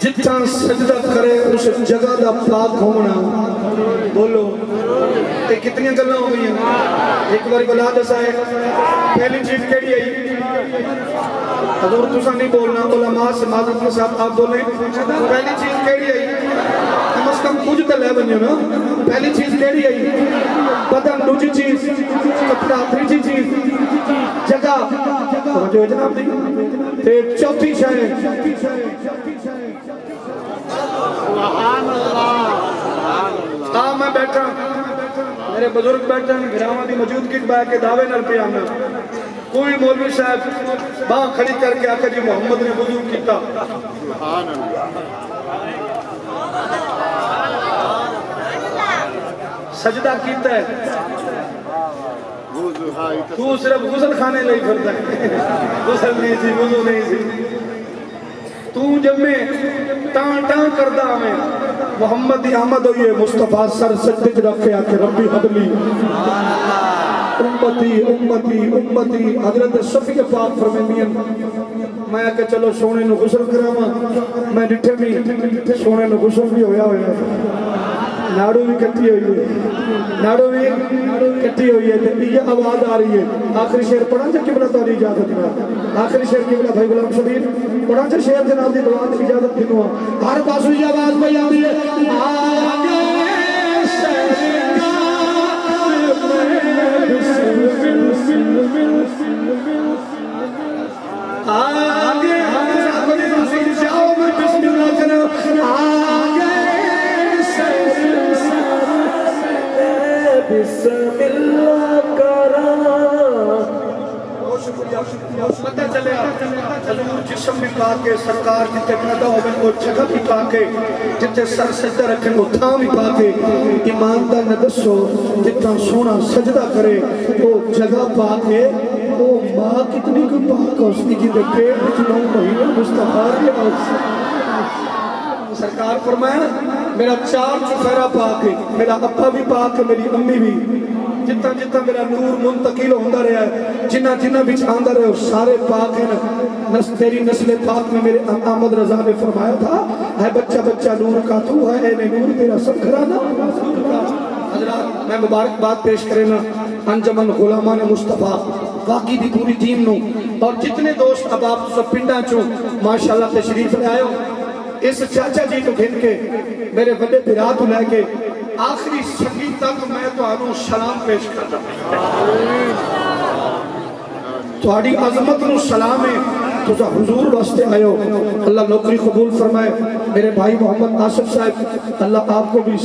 جتنا سجدہ کرے اس جگہ دا پاک ہونا بولو تے کتنی گلہ ہو گئی ہیں ایک باری بلا دسا ہے پہلی چیز کیڑی ہے حضور تسا نہیں بولنا علماء سے معذرت صاحب آپ بولیں پہلی چیز کیڑی ہے کم از کم کچھ تو لے بنیو نا پہلی چیز کیڑی ہے بدن دوسری چیز کپڑا تیسری چیز جگہ جو جناب دی تے چوتھی شے سبحان اللہ ہاں میں بیٹھا میرے بزرگ بیٹھا گھراواں دی موجودگی بہ کے دعوے نال پہ آنا کوئی مولوی صاحب باں کھڑی کر کے آکھے جی محمد نے وضو کیتا سبحان اللہ سجدہ کیتا ہے تو صرف غسل کھانے لئی پھرتا ہے غسل نہیں سی وضو نہیں سی تو جب میں ٹان ٹان کردہ ہمیں محمد دی آمد ہوئی ہے مصطفیٰ سر سجدے رکھے آکے ربی حبلی امتی امتی امتی حضرت صفی پاک فرمینین میں آکے چلو سونے نو غسل کراما میں ڈٹھے بھی سونے نو غسل بھی ہویا ہویا ناڑو بھی کٹی ہوئی ہے ناڑو بھی کٹی ہوئی ہے یہ آواز آ رہی ہے آخری شعر پڑھا جا قبلہ تو اجازت دیا آخری شعر قبلہ بھائی غلام شبیر پڑھا جا شعر جناب دی دعا دی اجازت دنوا ہر پاسو یہ آواز بھائی آ رہی ہے آگے آگے جاؤ میں بسم اللہ کرو آگے بسم اللہ کرا پتہ چلے حضور جسم بھی پاکے سرکار جتے پیدا ہوئے وہ جگہ بھی پاکے جتے سر سجدہ رکھیں وہ تھا بھی پاکے ایماندار نہ دسو جتنا سونا سجدہ کرے وہ جگہ پاکے وہ ماں کتنی کو پاک ہو سکی جی دیکھے اتنا مہینہ مصطفیٰ کے سرکار فرمایا میرا چار چفیرہ پاک ہے میرا ابا بھی پاک ہے میری امی بھی جتنا جتنا میرا نور منتقل ہوندہ رہا ہے جنہ جنہ بچ آندہ رہے سارے پاک ہیں تیری نسل پاک میں میرے احمد رضا نے فرمایا تھا اے بچہ بچہ نور کا تو ہے اے نور تیرا سب گھرانا حضرات میں مبارکباد پیش کرنا انجمن غلامان مصطفیٰ واقعی دی پوری ٹیم نو اور جتنے دوست اب آپ سب پنڈا چوں ماشاءاللہ تشریف لے آئے ہو اس چاچا جی کو گھن کے میرے بڑے بھرا تو لے کے آخری سنگیت تک میں تو آنوں سلام پیش کرتا تو آڑی عظمت نو سلام ہے تو جا حضور واسطے آئے ہو اللہ نوکری قبول فرمائے میرے بھائی محمد آصف صاحب اللہ آپ کو بھی